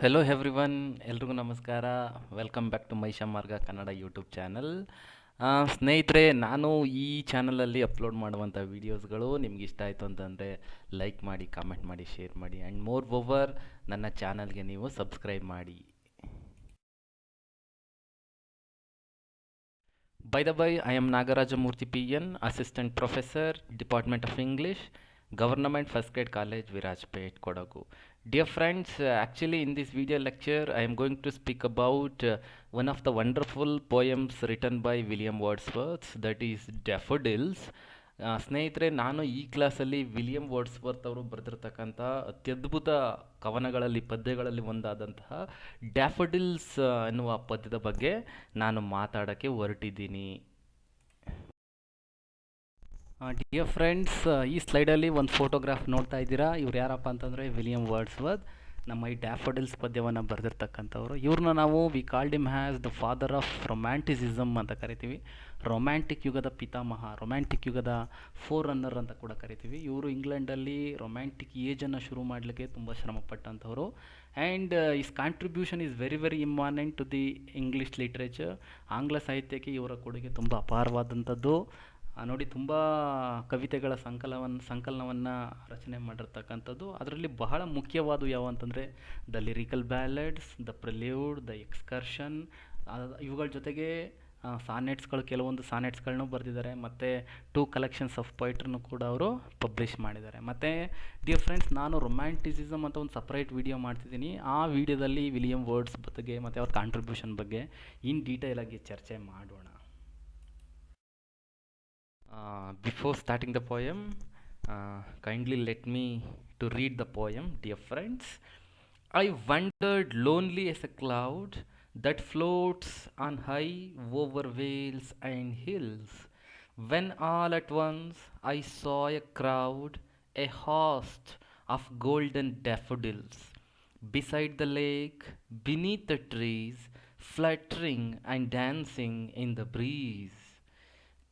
Hello everyone, ಎಲ್ರಿಗೂ ನಮಸ್ಕಾರ. Welcome back to ಮೈಷಾ ಮಾರ್ಗ ಕನ್ನಡ ಯೂಟ್ಯೂಬ್ ಚಾನಲ್. ಸ್ನೇಹಿತರೆ, ನಾನು ಈ ಚಾನಲಲ್ಲಿ ಅಪ್ಲೋಡ್ ಮಾಡುವಂಥ ವೀಡಿಯೋಸ್ಗಳು ನಿಮ್ಗೆ ಇಷ್ಟ ಆಯಿತು ಅಂತಂದರೆ ಲೈಕ್ ಮಾಡಿ, ಕಾಮೆಂಟ್ ಮಾಡಿ, ಶೇರ್ ಮಾಡಿ ಆ್ಯಂಡ್ ಮೋರ್ ಓವರ್ ನನ್ನ ಚಾನಲ್ಗೆ ನೀವು ಸಬ್ಸ್ಕ್ರೈಬ್ ಮಾಡಿ. By the way, I am Nagarajamurthy PN, Assistant Professor, Department of English, Government First Grade College, Virajpet, Kodagu. Dear friends, actually in this video lecture, I am going to speak about one of the wonderful poems written by William Wordsworth, that is Daffodils. ಸ್ನೇಹಿತರೆ, ನಾನು ಈ ಕ್ಲಾಸಲ್ಲಿ William Wordsworth ಅವರು ಬರೆದಿರ್ತಕ್ಕಂಥ ಅತ್ಯದ್ಭುತ ಕವನಗಳಲ್ಲಿ, ಪದ್ಯಗಳಲ್ಲಿ ಒಂದಾದಂತಹ daffodils ಎನ್ನುವ ಪದ್ಯದ ಬಗ್ಗೆ ನಾನು ಮಾತಾಡೋಕ್ಕೆ ಹೊರಟಿದ್ದೀನಿ. ಡಿಯರ್ ಫ್ರೆಂಡ್ಸ್, ಈ ಸ್ಲೈಡಲ್ಲಿ ಒಂದು ಫೋಟೋಗ್ರಾಫ್ ನೋಡ್ತಾ ಇದ್ದೀರಾ. ಇವ್ರು ಯಾರಪ್ಪ ಅಂತಂದರೆ ವಿಲಿಯಂ ವರ್ಡ್ಸ್ವರ್ತ್, ನಮ್ಮ ಈ ಡ್ಯಾಫೋಡಿಲ್ಸ್ ಪದ್ಯವನ್ನು ಬರೆದಿರ್ತಕ್ಕಂಥವ್ರು. ಇವ್ರನ್ನ ನಾವು we called him as the father of romanticism ಅಂತ ಕರಿತೀವಿ. ರೊಮ್ಯಾಂಟಿಕ್ ಯುಗದ ಪಿತಾಮಹ, ರೊಮ್ಯಾಂಟಿಕ್ ಯುಗದ ಫೋರ್ ರನ್ನರ್ ಅಂತ ಕೂಡ ಕರಿತೀವಿ. ಇವರು ಇಂಗ್ಲೆಂಡಲ್ಲಿ ರೊಮ್ಯಾಂಟಿಕ್ ಏಜನ್ನು ಶುರು ಮಾಡಲಿಕ್ಕೆ ತುಂಬ ಶ್ರಮಪಟ್ಟಂಥವ್ರು. And his contribution is very very important to the English literature. ಆಂಗ್ಲ ಸಾಹಿತ್ಯಕ್ಕೆ ಇವರ ಕೊಡುಗೆ ತುಂಬ ಅಪಾರವಾದಂಥದ್ದು. ನೋಡಿ, ತುಂಬ ಕವಿತೆಗಳ ಸಂಕಲನವನ್ನು ರಚನೆ ಮಾಡಿರ್ತಕ್ಕಂಥದ್ದು. ಅದರಲ್ಲಿ ಬಹಳ ಮುಖ್ಯವಾದ ಯಾವ ಅಂತಂದರೆ the lyrical ballads, the prelude, the excursion, ಇವುಗಳ ಜೊತೆಗೆ ಸಾನೆಟ್ಸ್ಗಳು, ಕೆಲವೊಂದು ಸಾನೆಟ್ಸ್ಗಳನ್ನೂ ಬರೆದಿದ್ದಾರೆ. ಮತ್ತು 2 ಕಲೆಕ್ಷನ್ಸ್ ಆಫ್ ಪೊಯಿಟ್ರನ್ನು ಕೂಡ ಅವರು ಪಬ್ಲಿಷ್ ಮಾಡಿದ್ದಾರೆ. ಮತ್ತು ಡಿಯರ್ ಫ್ರೆಂಡ್ಸ್, ನಾನು ರೊಮ್ಯಾಂಟಿಸಿಸಮ್ ಅಂತ ಒಂದು ಸಪ್ರೇಟ್ ವಿಡಿಯೋ ಮಾಡ್ತಿದ್ದೀನಿ. ಆ ವಿಡಿಯೋದಲ್ಲಿ ವಿಲಿಯಂ ವರ್ಡ್ಸ್ ಬಗ್ಗೆ ಮತ್ತು ಅವ್ರ ಕಾಂಟ್ರಿಬ್ಯೂಷನ್ ಬಗ್ಗೆ ಇನ್ ಡೀಟೇಲಾಗಿ ಚರ್ಚೆ ಮಾಡೋಣ. Before starting the poem, kindly let me to read the poem. Dear friends, I wandered lonely as a cloud that floats on high over vales and hills, when all at once I saw a crowd, a host of golden daffodils, beside the lake, beneath the trees, fluttering and dancing in the breeze.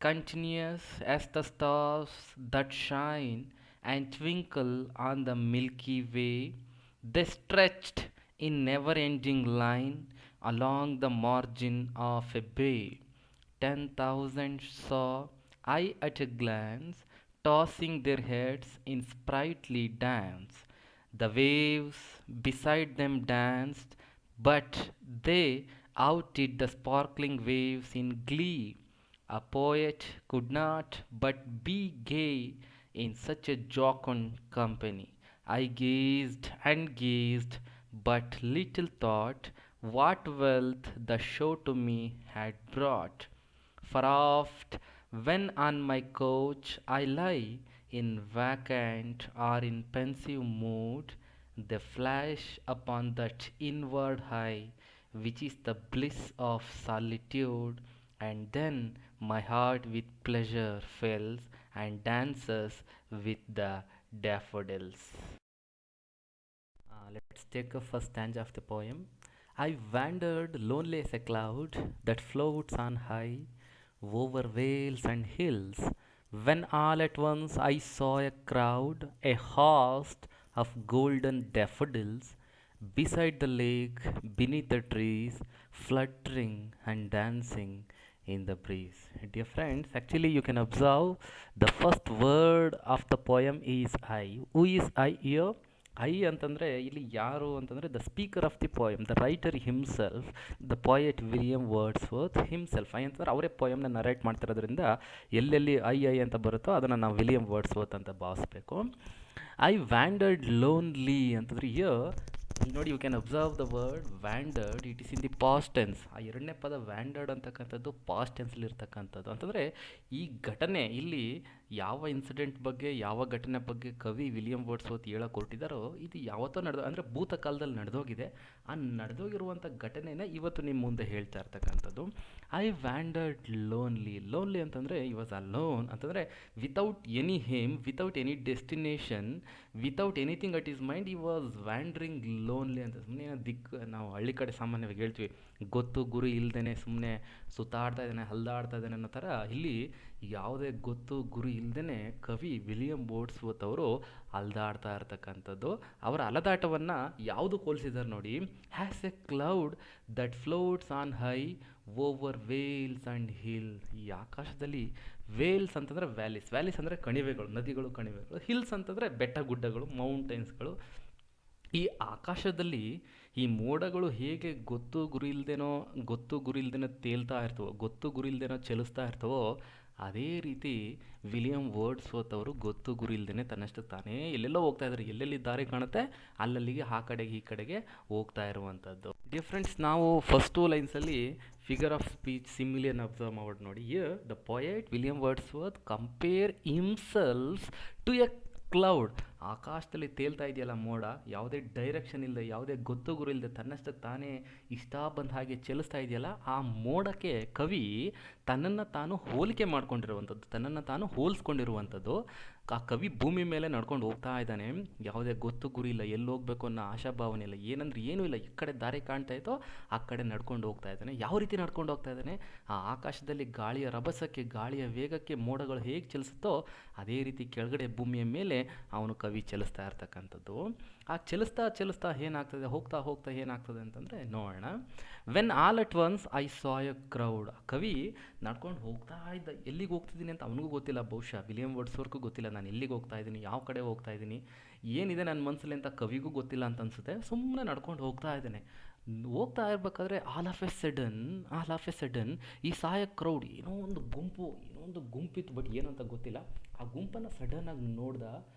Continuous as the stars that shine and twinkle on the Milky Way, they stretched in never-ending line along the margin of a bay. 10,000 saw I at a glance, tossing their heads in sprightly dance. The waves beside them danced, but they outdid the sparkling waves in glee. A poet could not but be gay in such a jocund company. I gazed and gazed, but little thought what wealth the show to me had brought. For oft, when on my couch I lie, in vacant or in pensive mood, they flash upon that inward high, which is the bliss of solitude, and then my heart with pleasure fills and dances with the daffodils. Let's take a first stanza of the poem. I wandered lonely as a cloud that floats on high over vales and hills, when all at once I saw a crowd, a host of golden daffodils, beside the lake, beneath the trees, fluttering and dancing in the breeze. Dear friends, actually you can observe the first word of the poem is I. Who is I here? I ಅಂತಂದರೆ ಇಲ್ಲಿ ಯಾರು ಅಂತಂದರೆ the speaker of the poem, the writer himself, the poet William Wordsworth himself. I ಅಂತಂದ್ರೆ ಅವರೇ ಪೋಯಮ್ನ narrate ಮಾಡ್ತಿರೋದ್ರಿಂದ ಎಲ್ಲೆಲ್ಲಿ I ಅಂತ ಬರುತ್ತೋ ಅದನ್ನು ನಾವು ವಿಲಿಯಂ ವರ್ಡ್ಸ್ವರ್ತ್ ಅಂತ ಭಾವಿಸ್ಬೇಕು. ಐ ವ್ಯಾಂಡರ್ಡ್ ಲೋನ್ಲಿ ಅಂತಂದರೆ ನೋಡಿ, you can observe the word wandered, it is in the past tense. ಆ ಎರಡನೇ ಪದ ವ್ಯಾಂಡರ್ಡ್ ಅಂತಕ್ಕಂಥದ್ದು ಪಾಸ್ಟ್ ಟೆನ್ಸಲ್ಲಿ ಇರ್ತಕ್ಕಂಥದ್ದು. ಅಂತಂದರೆ ಈ ಘಟನೆ ಇಲ್ಲಿ ಯಾವ ಇನ್ಸಿಡೆಂಟ್ ಬಗ್ಗೆ, ಯಾವ ಘಟನೆ ಬಗ್ಗೆ ಕವಿ ವಿಲಿಯಂ ವರ್ಡ್ಸ್ವರ್ತ್ ಹೇಳಕ್ಕೆ ಹೊರಟಿದ್ದಾರೋ ಇದು ಯಾವತ್ತೋ ಅಂದರೆ ಭೂತಕಾಲದಲ್ಲಿ ನಡೆದೋಗಿದೆ. ಆ ನಡೆದೋಗಿರುವಂಥ ಘಟನೆನೇ ಇವತ್ತು ನಿಮ್ಮ ಮುಂದೆ ಹೇಳ್ತಾ ಇರ್ತಕ್ಕಂಥದ್ದು. I ವ್ಯಾಂಡರ್ಡ್ lonely. ಲೋನ್ಲಿ ಅಂತಂದರೆ ಈ ವಾಸ್ ಅಲೋನ್ ಅಂತಂದರೆ without any aim, without any destination, without anything at his mind, he was wandering lonely ಅಂತ. ಸುಮ್ಮನೆ ನಾವು ಹಳ್ಳಿ ಕಡೆ ಸಾಮಾನ್ಯವಾಗಿ ಹೇಳ್ತೀವಿ, ಗೊತ್ತು ಗುರಿ ಇಲ್ಲದೇ ಸುಮ್ಮನೆ ಸುತ್ತಾಡ್ತಾ ಇದ್ದಾನೆ, ಹಲ್ದಾಡ್ತಾ ಇದ್ದಾನೆ ಅನ್ನೋ ಥರ. ಇಲ್ಲಿ ಯಾವುದೇ ಗೊತ್ತು ಗುರಿ ಇಲ್ಲದೇ ಕವಿ ವಿಲಿಯಂ ವರ್ಡ್ಸ್ವರ್ತ್ ಅವರು ಅಲ್ದಾಡ್ತಾ ಇರ್ತಕ್ಕಂಥದ್ದು. ಅವರ ಅಲದಾಟವನ್ನು ಯಾವುದು ಹೋಲಿಸಿದ್ದಾರೆ ನೋಡಿ, has A cloud that floats on high over Wales and hill. ಈ ಆಕಾಶದಲ್ಲಿ ವೇಲ್ಸ್ ಅಂತಂದರೆ ವ್ಯಾಲೀಸ್, ವ್ಯಾಲೀಸ್ ಅಂದರೆ ಕಣಿವೆಗಳು, ನದಿಗಳು, ಕಣಿವೆಗಳು. ಹಿಲ್ಸ್ ಅಂತಂದರೆ ಬೆಟ್ಟ ಗುಡ್ಡಗಳು, ಮೌಂಟೇನ್ಸ್ಗಳು. ಈ ಆಕಾಶದಲ್ಲಿ ಈ ಮೋಡಗಳು ಹೇಗೆ ಗೊತ್ತು ಗುರಿ ಇಲ್ದೇನೋ ತೇಲ್ತಾ ಇರ್ತವೋ, ಗೊತ್ತು ಗುರಿ ಇಲ್ದೇನೋ ಚಲಿಸ್ತಾ ಇರ್ತವೋ, ಅದೇ ರೀತಿ ವಿಲಿಯಂ ವರ್ಡ್ಸ್ವರ್ತ್ ಅವರು ಗೊತ್ತು ಗುರಿ ಇಲ್ದೇ ತನ್ನಷ್ಟಕ್ಕೆ ತಾನೇ ಎಲ್ಲೆಲ್ಲೋ ಹೋಗ್ತಾ ಇದ್ದಾರೆ. ಎಲ್ಲೆಲ್ಲಿ ದಾರಿ ಕಾಣುತ್ತೆ ಅಲ್ಲಲ್ಲಿಗೆ ಆ ಕಡೆಗೆ ಈ ಕಡೆಗೆ ಹೋಗ್ತಾ ಇರುವಂಥದ್ದು. ಡಿಯರ್ ಫ್ರೆಂಡ್ಸ್, ನಾವು ಫಸ್ಟ್ 2 ಲೈನ್ಸಲ್ಲಿ ಫಿಗರ್ ಆಫ್ ಸ್ಪೀಚ್ ಸಿಮಿಲಿಯನ್ ಅಬ್ಸರ್ವ್ ಮಾಡಿ ನೋಡಿ. The poet William Wordsworth compare himself to a cloud. ಆಕಾಶದಲ್ಲಿ ತೇಲ್ತಾ ಇದೆಯಲ್ಲ ಮೋಡ, ಯಾವುದೇ ಡೈರೆಕ್ಷನ್ ಇಲ್ಲದೆ, ಯಾವುದೇ ಗೊತ್ತು ಗುರಿ ಇಲ್ಲದೆ ತನ್ನಷ್ಟಕ್ಕೆ ತಾನೇ ಇಷ್ಟ ಬಂದ ಹಾಗೆ ಚಲಿಸ್ತಾ ಇದೆಯಲ್ಲ, ಆ ಮೋಡಕ್ಕೆ ಕವಿ ತನ್ನನ್ನು ತಾನು ಹೋಲಿಕೆ ಮಾಡ್ಕೊಂಡಿರುವಂಥದ್ದು, ತನ್ನನ್ನು ತಾನು ಹೋಲಿಸ್ಕೊಂಡಿರುವಂಥದ್ದು. ಆ ಕವಿ ಭೂಮಿ ಮೇಲೆ ನಡ್ಕೊಂಡು ಹೋಗ್ತಾ ಇದ್ದಾನೆ. ಯಾವುದೇ ಗೊತ್ತು ಗುರಿ ಇಲ್ಲ, ಎಲ್ಲಿ ಹೋಗಬೇಕು ಅನ್ನೋ ಆಶಾಭಾವನೆ ಇಲ್ಲ, ಏನಂದ್ರೆ ಏನೂ ಇಲ್ಲ. ಈ ಕಡೆ ದಾರಿ ಕಾಣ್ತಾ ಇತ್ತೋ ಆ ಕಡೆ ನಡ್ಕೊಂಡು ಹೋಗ್ತಾ ಇದ್ದಾನೆ. ಯಾವ ರೀತಿ ನಡ್ಕೊಂಡು ಹೋಗ್ತಾ ಇದ್ದಾನೆ? ಆ ಆಕಾಶದಲ್ಲಿ ಗಾಳಿಯ ರಭಸಕ್ಕೆ, ಗಾಳಿಯ ವೇಗಕ್ಕೆ ಮೋಡಗಳು ಹೇಗೆ ಚಲಿಸುತ್ತೋ ಅದೇ ರೀತಿ ಕೆಳಗಡೆ ಭೂಮಿಯ ಮೇಲೆ ಅವನು ಕವಿ ಚಲಿಸ್ತಾ ಇರ್ತಕ್ಕಂಥದ್ದು. ಆ ಚಲಿಸ್ತಾ ಏನಾಗ್ತದೆ, ಹೋಗ್ತಾ ಏನಾಗ್ತದೆ ಅಂತಂದರೆ ನೋಡೋಣ. When all at once I saw A crowd. ಕವಿ ನಡ್ಕೊಂಡು ಹೋಗ್ತಾ ಇದ್ದ, ಎಲ್ಲಿಗೆ ಹೋಗ್ತಿದ್ದೀನಿ ಅಂತ ಅವನಿಗೂ ಗೊತ್ತಿಲ್ಲ, ಬಹುಶಃ ವಿಲಿಯಂ ವರ್ಡ್ಸ್ವರ್ತ್ಗೂ ಗೊತ್ತಿಲ್ಲ ನಾನು ಎಲ್ಲಿಗೆ ಹೋಗ್ತಾ ಇದ್ದೀನಿ, ಯಾವ ಕಡೆ ಹೋಗ್ತಾ ಇದ್ದೀನಿ, ಏನಿದೆ ನನ್ನ ಮನಸ್ಸಲ್ಲಿ ಅಂತ ಕವಿಗೂ ಗೊತ್ತಿಲ್ಲ ಅಂತ ಅನಿಸುತ್ತೆ. ಸುಮ್ಮನೆ ನಡ್ಕೊಂಡು ಹೋಗ್ತಾ ಇದ್ದಾನೆ. ಹೋಗ್ತಾ ಇರ್ಬೇಕಾದ್ರೆ ಆಲ್ ಆಫ್ ಎ ಸಡನ್ ಈ ಸಾಯ ಕ್ರೌಡ್, ಏನೋ ಒಂದು ಗುಂಪಿತ್ತು, ಬಟ್ ಏನಂತ ಗೊತ್ತಿಲ್ಲ. ಆ ಗುಂಪನ್ನು ಸಡನ್ನಾಗಿ ನೋಡ್ದ.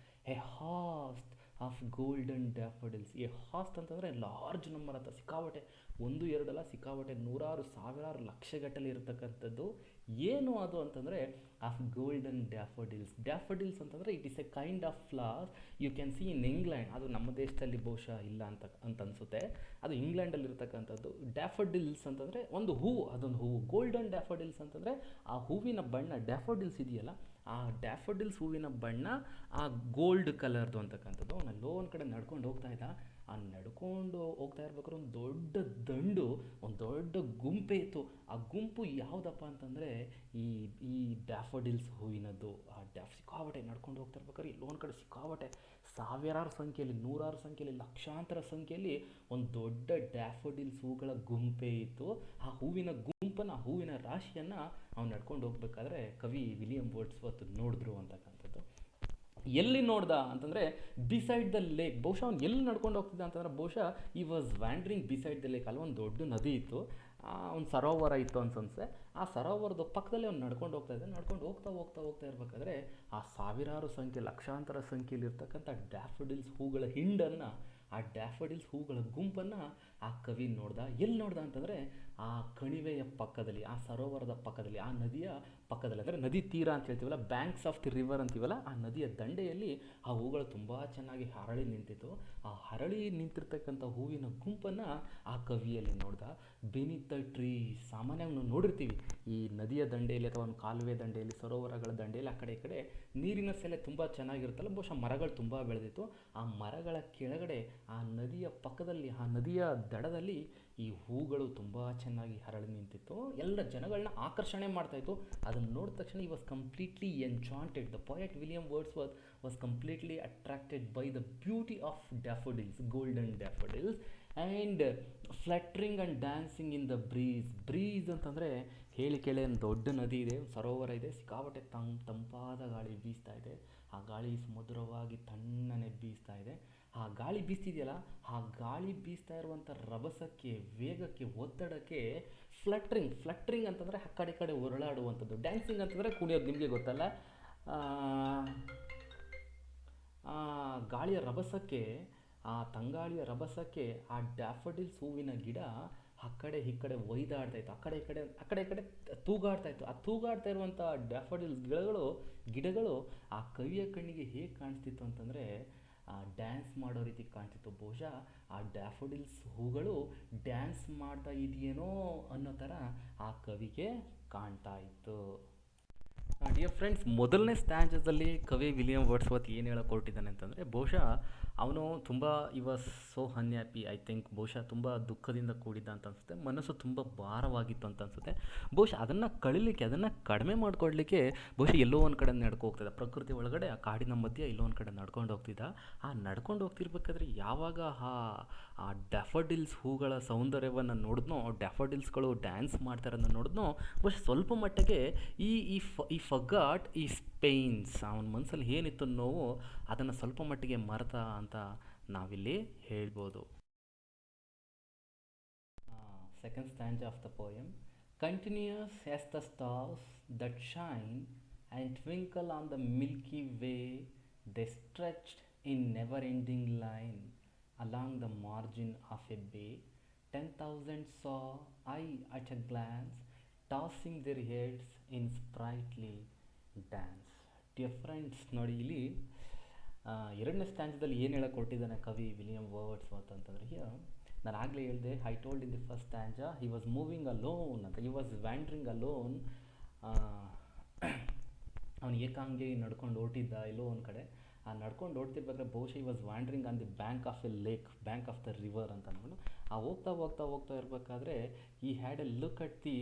A host of golden daffodils. A host ಅಂತಂದರೆ ಲಾರ್ಜ್ ನಂಬರ್ ಅಂತ, ಸಿಕ್ಕಾಬಟ್ಟೆ, 1-2 ಸಿಕ್ಕಾಬಟ್ಟೆ, 100,000 ಲಕ್ಷಗಟ್ಟಲೆ ಇರತಕ್ಕಂಥದ್ದು. ಏನು ಅದು ಅಂತಂದರೆ ಆಫ್ ಗೋಲ್ಡನ್ ಡ್ಯಾಫೋಡಿಲ್ಸ್. ಡ್ಯಾಫೋಡಿಲ್ಸ್ ಅಂತಂದರೆ it is a kind of flower you can see in England. ಅದು ನಮ್ಮ ದೇಶದಲ್ಲಿ ಬಹುಶಃ ಇಲ್ಲ ಅಂತ ಅನಿಸುತ್ತೆ, ಅದು ಇಂಗ್ಲೆಂಡಲ್ಲಿ ಇರತಕ್ಕಂಥದ್ದು. ಡ್ಯಾಫೋಡಿಲ್ಸ್ ಅಂತಂದರೆ ಒಂದು ಹೂವು, ಅದೊಂದು ಹೂವು. ಗೋಲ್ಡನ್ ಡ್ಯಾಫೋಡಿಲ್ಸ್ ಅಂತಂದರೆ ಆ ಹೂವಿನ ಬಣ್ಣ, ಡ್ಯಾಫೋಡಿಲ್ಸ್ ಇದೆಯಲ್ಲ, ಆ ಡ್ಯಾಫೋಡಿಲ್ಸ್ ಹೂವಿನ ಬಣ್ಣ ಆ ಗೋಲ್ಡ್ ಕಲರ್ದು ಅಂತಕ್ಕಂಥದ್ದು. ಅವನಲ್ಲೋ ಒಂದು ಕಡೆ ನಡ್ಕೊಂಡು ಹೋಗ್ತಾ ಇದ್ದ. ಆ ನಡ್ಕೊಂಡು ಹೋಗ್ತಾ ಇರ್ಬೇಕಾದ್ರೆ ಒಂದು ದೊಡ್ಡ ಗುಂಪೇ ಇತ್ತು. ಆ ಗುಂಪು ಯಾವುದಪ್ಪ ಅಂತಂದರೆ ಈ ಡ್ಯಾಫೋಡಿಲ್ಸ್ ಹೂವಿನದ್ದು. ಆ ಸಿಕ್ಕಾಬಟ್ಟೆ ನಡ್ಕೊಂಡು ಹೋಗ್ತಾ ಇರ್ಬೇಕಾದ್ರೆ ಇಲ್ಲೋ ಒಂದು ಕಡೆ ಸಿಕ್ಕಾಬಟ್ಟೆ ಸಾವಿರಾರು ಸಂಖ್ಯೆಯಲ್ಲಿ, 100,000 ಸಂಖ್ಯೆಯಲ್ಲಿ, ಲಕ್ಷಾಂತರ ಸಂಖ್ಯೆಯಲ್ಲಿ ಒಂದು ದೊಡ್ಡ ಡ್ಯಾಫೋಡಿಲ್ಸ್ ಹೂಗಳ ಗುಂಪೇ ಇತ್ತು. ಆ ಹೂವಿನ ಗುಂಪನ್ನು, ಆ ಹೂವಿನ ರಾಶಿಯನ್ನು ಅವ್ನು ನಡ್ಕೊಂಡು ಹೋಗ್ಬೇಕಾದ್ರೆ ಕವಿ ವಿಲಿಯಂ ವರ್ಡ್ಸ್ವರ್ತ್ ನೋಡಿದ್ರು ಅಂತಕ್ಕಂಥದ್ದು. ಎಲ್ಲಿ ನೋಡ್ದ ಅಂತಂದರೆ ಬಿಸೈಡ್ ದ ಲೇಕ್. ಬಹುಶಃ ಅವ್ನು ಎಲ್ಲಿ ನಡ್ಕೊಂಡು ಹೋಗ್ತಿದ್ದ ಅಂತಂದರೆ ಬಹುಶಃ ಈ ವಾಸ್ ವ್ಯಾಂಡ್ರಿಂಗ್ ಬಿಸೈಡ್ ದ ಲೇಕ್. ಅಲ್ಲಿ ಒಂದು ದೊಡ್ಡ ನದಿ ಇತ್ತು, ಒಂದು ಸರೋವರ ಇತ್ತು ಅನ್ಸನ್ಸೆ. ಆ ಸರೋವರದ ಪಕ್ಕದಲ್ಲಿ ಅವ್ನು ನಡ್ಕೊಂಡು ಹೋಗ್ತಾ ಇದ್ದ. ನಡ್ಕೊಂಡು ಹೋಗ್ತಾ ಇರಬೇಕಾದ್ರೆ ಆ ಸಾವಿರಾರು ಸಂಖ್ಯೆ, ಲಕ್ಷಾಂತರ ಸಂಖ್ಯೆಯಲ್ಲಿ ಇರ್ತಕ್ಕಂಥ ಡ್ಯಾಫೋಡಿಲ್ಸ್ ಹೂಗಳ ಹಿಂಡನ್ನು, ಆ ಡ್ಯಾಫೋಡಿಲ್ಸ್ ಹೂಗಳ ಗುಂಪನ್ನು ಆ ಕವಿ ನೋಡ್ದ. ಎಲ್ಲಿ ನೋಡ್ದ ಅಂತಂದರೆ ಆ ಕಣಿವೆಯ ಪಕ್ಕದಲ್ಲಿ, ಆ ಸರೋವರದ ಪಕ್ಕದಲ್ಲಿ, ಆ ನದಿಯ ಪಕ್ಕದಲ್ಲಿ, ಅಂದರೆ ನದಿ ತೀರ ಅಂತ ಹೇಳ್ತೀವಲ್ಲ, ಬ್ಯಾಂಕ್ಸ್ ಆಫ್ ದಿ ರಿವರ್ ಅಂತೀವಲ್ಲ, ಆ ನದಿಯ ದಂಡೆಯಲ್ಲಿ ಆ ಹೂಗಳು ತುಂಬ ಚೆನ್ನಾಗಿ ಹರಳಿ ನಿಂತಿತ್ತು. ಆ ಹರಳಿ ನಿಂತಿರ್ತಕ್ಕಂಥ ಹೂವಿನ ಗುಂಪನ್ನು ಆ ಕವಿಯಲ್ಲಿ ನೋಡ್ದ. ಬೆನಿತ್ ದ ಟ್ರೀ. ಸಾಮಾನ್ಯವಾಗಿ ನಾವು ನೋಡಿರ್ತೀವಿ ಈ ನದಿಯ ದಂಡೆಯಲ್ಲಿ ಅಥವಾ ಒಂದು ಕಾಲುವೆ ದಂಡೆಯಲ್ಲಿ, ಸರೋವರಗಳ ದಂಡೆಯಲ್ಲಿ, ಆ ಕಡೆ ಈ ಕಡೆ ನೀರಿನ ಸೆಲೆ ತುಂಬ ಚೆನ್ನಾಗಿರುತ್ತಲ್ಲ, ಬಹುಶಃ ಮರಗಳು ತುಂಬ ಬೆಳೆದಿತ್ತು. ಆ ಮರಗಳ ಕೆಳಗಡೆ, ಆ ನದಿಯ ಪಕ್ಕದಲ್ಲಿ, ಆ ನದಿಯ ದಡದಲ್ಲಿ ಈ ಹೂಗಳು ತುಂಬ ಚೆನ್ನಾಗಿ ಹರಳಿ ನಿಂತಿತ್ತು. ಎಲ್ಲ ಜನಗಳನ್ನ ಆಕರ್ಷಣೆ ಮಾಡ್ತಾಯಿತ್ತು. ಅದನ್ನು ನೋಡಿದ ತಕ್ಷಣ he was completely enchanted. The poet William Wordsworth was completely attracted by the beauty of daffodils, golden daffodils, and fluttering and dancing in the breeze ಅಂತಂದರೆ ಹೇಳಿ ಕೇಳಿ ಒಂದು ದೊಡ್ಡ ನದಿ ಇದೆ, ಸರೋವರ ಇದೆ, ಸಿಕ್ಕಾಬಟ್ಟೆ ತಂಪಾದ ಗಾಳಿ ಬೀಸ್ತಾ ಇದೆ. ಆ ಗಾಳಿ ಮಧುರವಾಗಿ ತಣ್ಣನೆ ಬೀಸ್ತಾ ಇದೆ. ಆ ಗಾಳಿ ಬೀಸ್ತಿದೆಯಲ್ಲ, ಆ ಗಾಳಿ ಬೀಸ್ತಾ ಇರುವಂಥ ರಭಸಕ್ಕೆ, ವೇಗಕ್ಕೆ, ಒತ್ತಡಕ್ಕೆ ಫ್ಲಟ್ರಿಂಗ್ ಅಂತಂದರೆ ಆ ಕಡೆ ಹೊರಳಾಡುವಂಥದ್ದು. ಡ್ಯಾನ್ಸಿಂಗ್ ಅಂತಂದರೆ ಕುಣಿಯೋದು, ನಿಮಗೆ ಗೊತ್ತಲ್ಲ. ಗಾಳಿಯ ರಭಸಕ್ಕೆ, ಆ ತಂಗಾಳಿಯ ರಭಸಕ್ಕೆ ಆ ಡ್ಯಾಫೋಡಿಲ್ಸ್ ಹೂವಿನ ಗಿಡ ಆ ಕಡೆ ಈ ಕಡೆ ಒಯ್ದಾಡ್ತಾ ಇತ್ತು, ಆ ಕಡೆ ಈ ಕಡೆ ತೂಗಾಡ್ತಾ ಇತ್ತು. ಆ ತೂಗಾಡ್ತಾ ಇರುವಂಥ ಡ್ಯಾಫೋಡಿಲ್ಸ್ ಗಿಡಗಳು ಆ ಕವಿಯ ಕಣ್ಣಿಗೆ ಹೇಗೆ ಕಾಣಿಸ್ತಿತ್ತು ಅಂತಂದರೆ ಡ್ಯಾನ್ಸ್ ಮಾಡೋ ರೀತಿ ಕಾಣ್ತಿತ್ತು. ಬಹುಶಃ ಆ ಡ್ಯಾಫೋಡಿಲ್ಸ್ ಹೂಗಳು ಡ್ಯಾನ್ಸ್ ಮಾಡ್ತಾ ಇದೆಯೇನೋ ಅನ್ನೋ ಥರ ಆ ಕವಿಗೆ ಕಾಣ್ತಾ ಇತ್ತು. ಡಿಯರ್ ಫ್ರೆಂಡ್ಸ್, ಮೊದಲನೇ ಸ್ಟ್ಯಾನ್ಜಸಲ್ಲಿ ಕವಿ ವಿಲಿಯಂ ವರ್ಡ್ಸ್ವರ್ತ್ ಏನು ಹೇಳಕ್ಕೆ ಹೊರಟಿದ್ದಾನೆ ಅಂತಂದರೆ ಬಹುಶಃ ಅವನು ತುಂಬ ಈ was so unhappy. I think ಬಹುಶಃ ತುಂಬ ದುಃಖದಿಂದ ಕೂಡಿದ್ದ ಅಂತ ಅನಿಸುತ್ತೆ. ಮನಸ್ಸು ತುಂಬ ಭಾರವಾಗಿತ್ತು ಅಂತ ಅನಿಸುತ್ತೆ. ಬಹುಶಃ ಅದನ್ನು ಕಳೀಲಿಕ್ಕೆ, ಅದನ್ನು ಕಡಿಮೆ ಮಾಡ್ಕೊಡ್ಲಿಕ್ಕೆ ಬಹುಶಃ ಎಲ್ಲೋ ಒಂದು ಕಡೆ ನಡ್ಕೊ ಹೋಗ್ತಿದ್ದ, ಪ್ರಕೃತಿ ಒಳಗಡೆ ಆ ಕಾಡಿನ ಮಧ್ಯೆ ಎಲ್ಲೋ ಒಂದು ಕಡೆ ನಡ್ಕೊಂಡು ಹೋಗ್ತಿದ್ದ. ಆ ನಡ್ಕೊಂಡು ಹೋಗ್ತಿರ್ಬೇಕಾದ್ರೆ ಯಾವಾಗ ಆ ಆ ಡ್ಯಾಫೋಡಿಲ್ಸ್ ಹೂಗಳ ಸೌಂದರ್ಯವನ್ನು ನೋಡಿದ್ನೋ, ಡ್ಯಾಫೋಡಿಲ್ಸ್ಗಳು ಡ್ಯಾನ್ಸ್ ಮಾಡ್ತಾರನ್ನು ನೋಡಿದ್ನೋ, ಬಹುಶಃ ಸ್ವಲ್ಪ ಮಟ್ಟಿಗೆ ಈ ಫಗಾಟ್ ಈ ಪೇಯ್ನ್ಸ್, ಅವನ ಮನಸ್ಸಲ್ಲಿ ಏನಿತ್ತು ನೋವು, ಅದನ್ನು ಸ್ವಲ್ಪ ಮಟ್ಟಿಗೆ ಮರೆತ ಅಂತ ನಾವಿಲ್ಲಿ ಹೇಳ್ಬೋದು. Second stanza of the poem. Continuous as the stars that shine and twinkle on the Milky Way, they stretched in never-ending line along the margin of a bay. 10,000 saw I at a glance, tossing their heads in sprightly dance. Dear friends, ನೋಡಿ ಇಲ್ಲಿ ಎರಡನೇ ಸ್ಟ್ಯಾನ್ಸದಲ್ಲಿ ಏನು ಹೇಳಕ್ಕೆ ಕೊಟ್ಟಿದ್ದಾನೆ ಕವಿ William words ಅಂತಂತಂದರೆ, here ನಾನು ಆಗಲೇ ಹೇಳಿದೆ, I told in the first stanza he was moving alone ಅಂತ, ಹಿ ವಾಸ್ ವ್ಯಾಂಡ್ರಿಂಗ್ ಅಲೋನ್. ಅವನು ಏಕಾಂಗಿ ನಡ್ಕೊಂಡು ಹೊರಟಿದ್ದ ಎಲ್ಲೋ ಒಂದು ಕಡೆ. ಆ ನಡ್ಕೊಂಡು ಹೊರಡ್ತಿರ್ಬೇಕಾದ್ರೆ ಬಹುಶಃ he was wandering on the bank of a lake, bank of the river ಅಂತ ಅಂದ್ಕೊಂಡು ಆ ಹೋಗ್ತಾ ಇರಬೇಕಾದ್ರೆ he had a look at the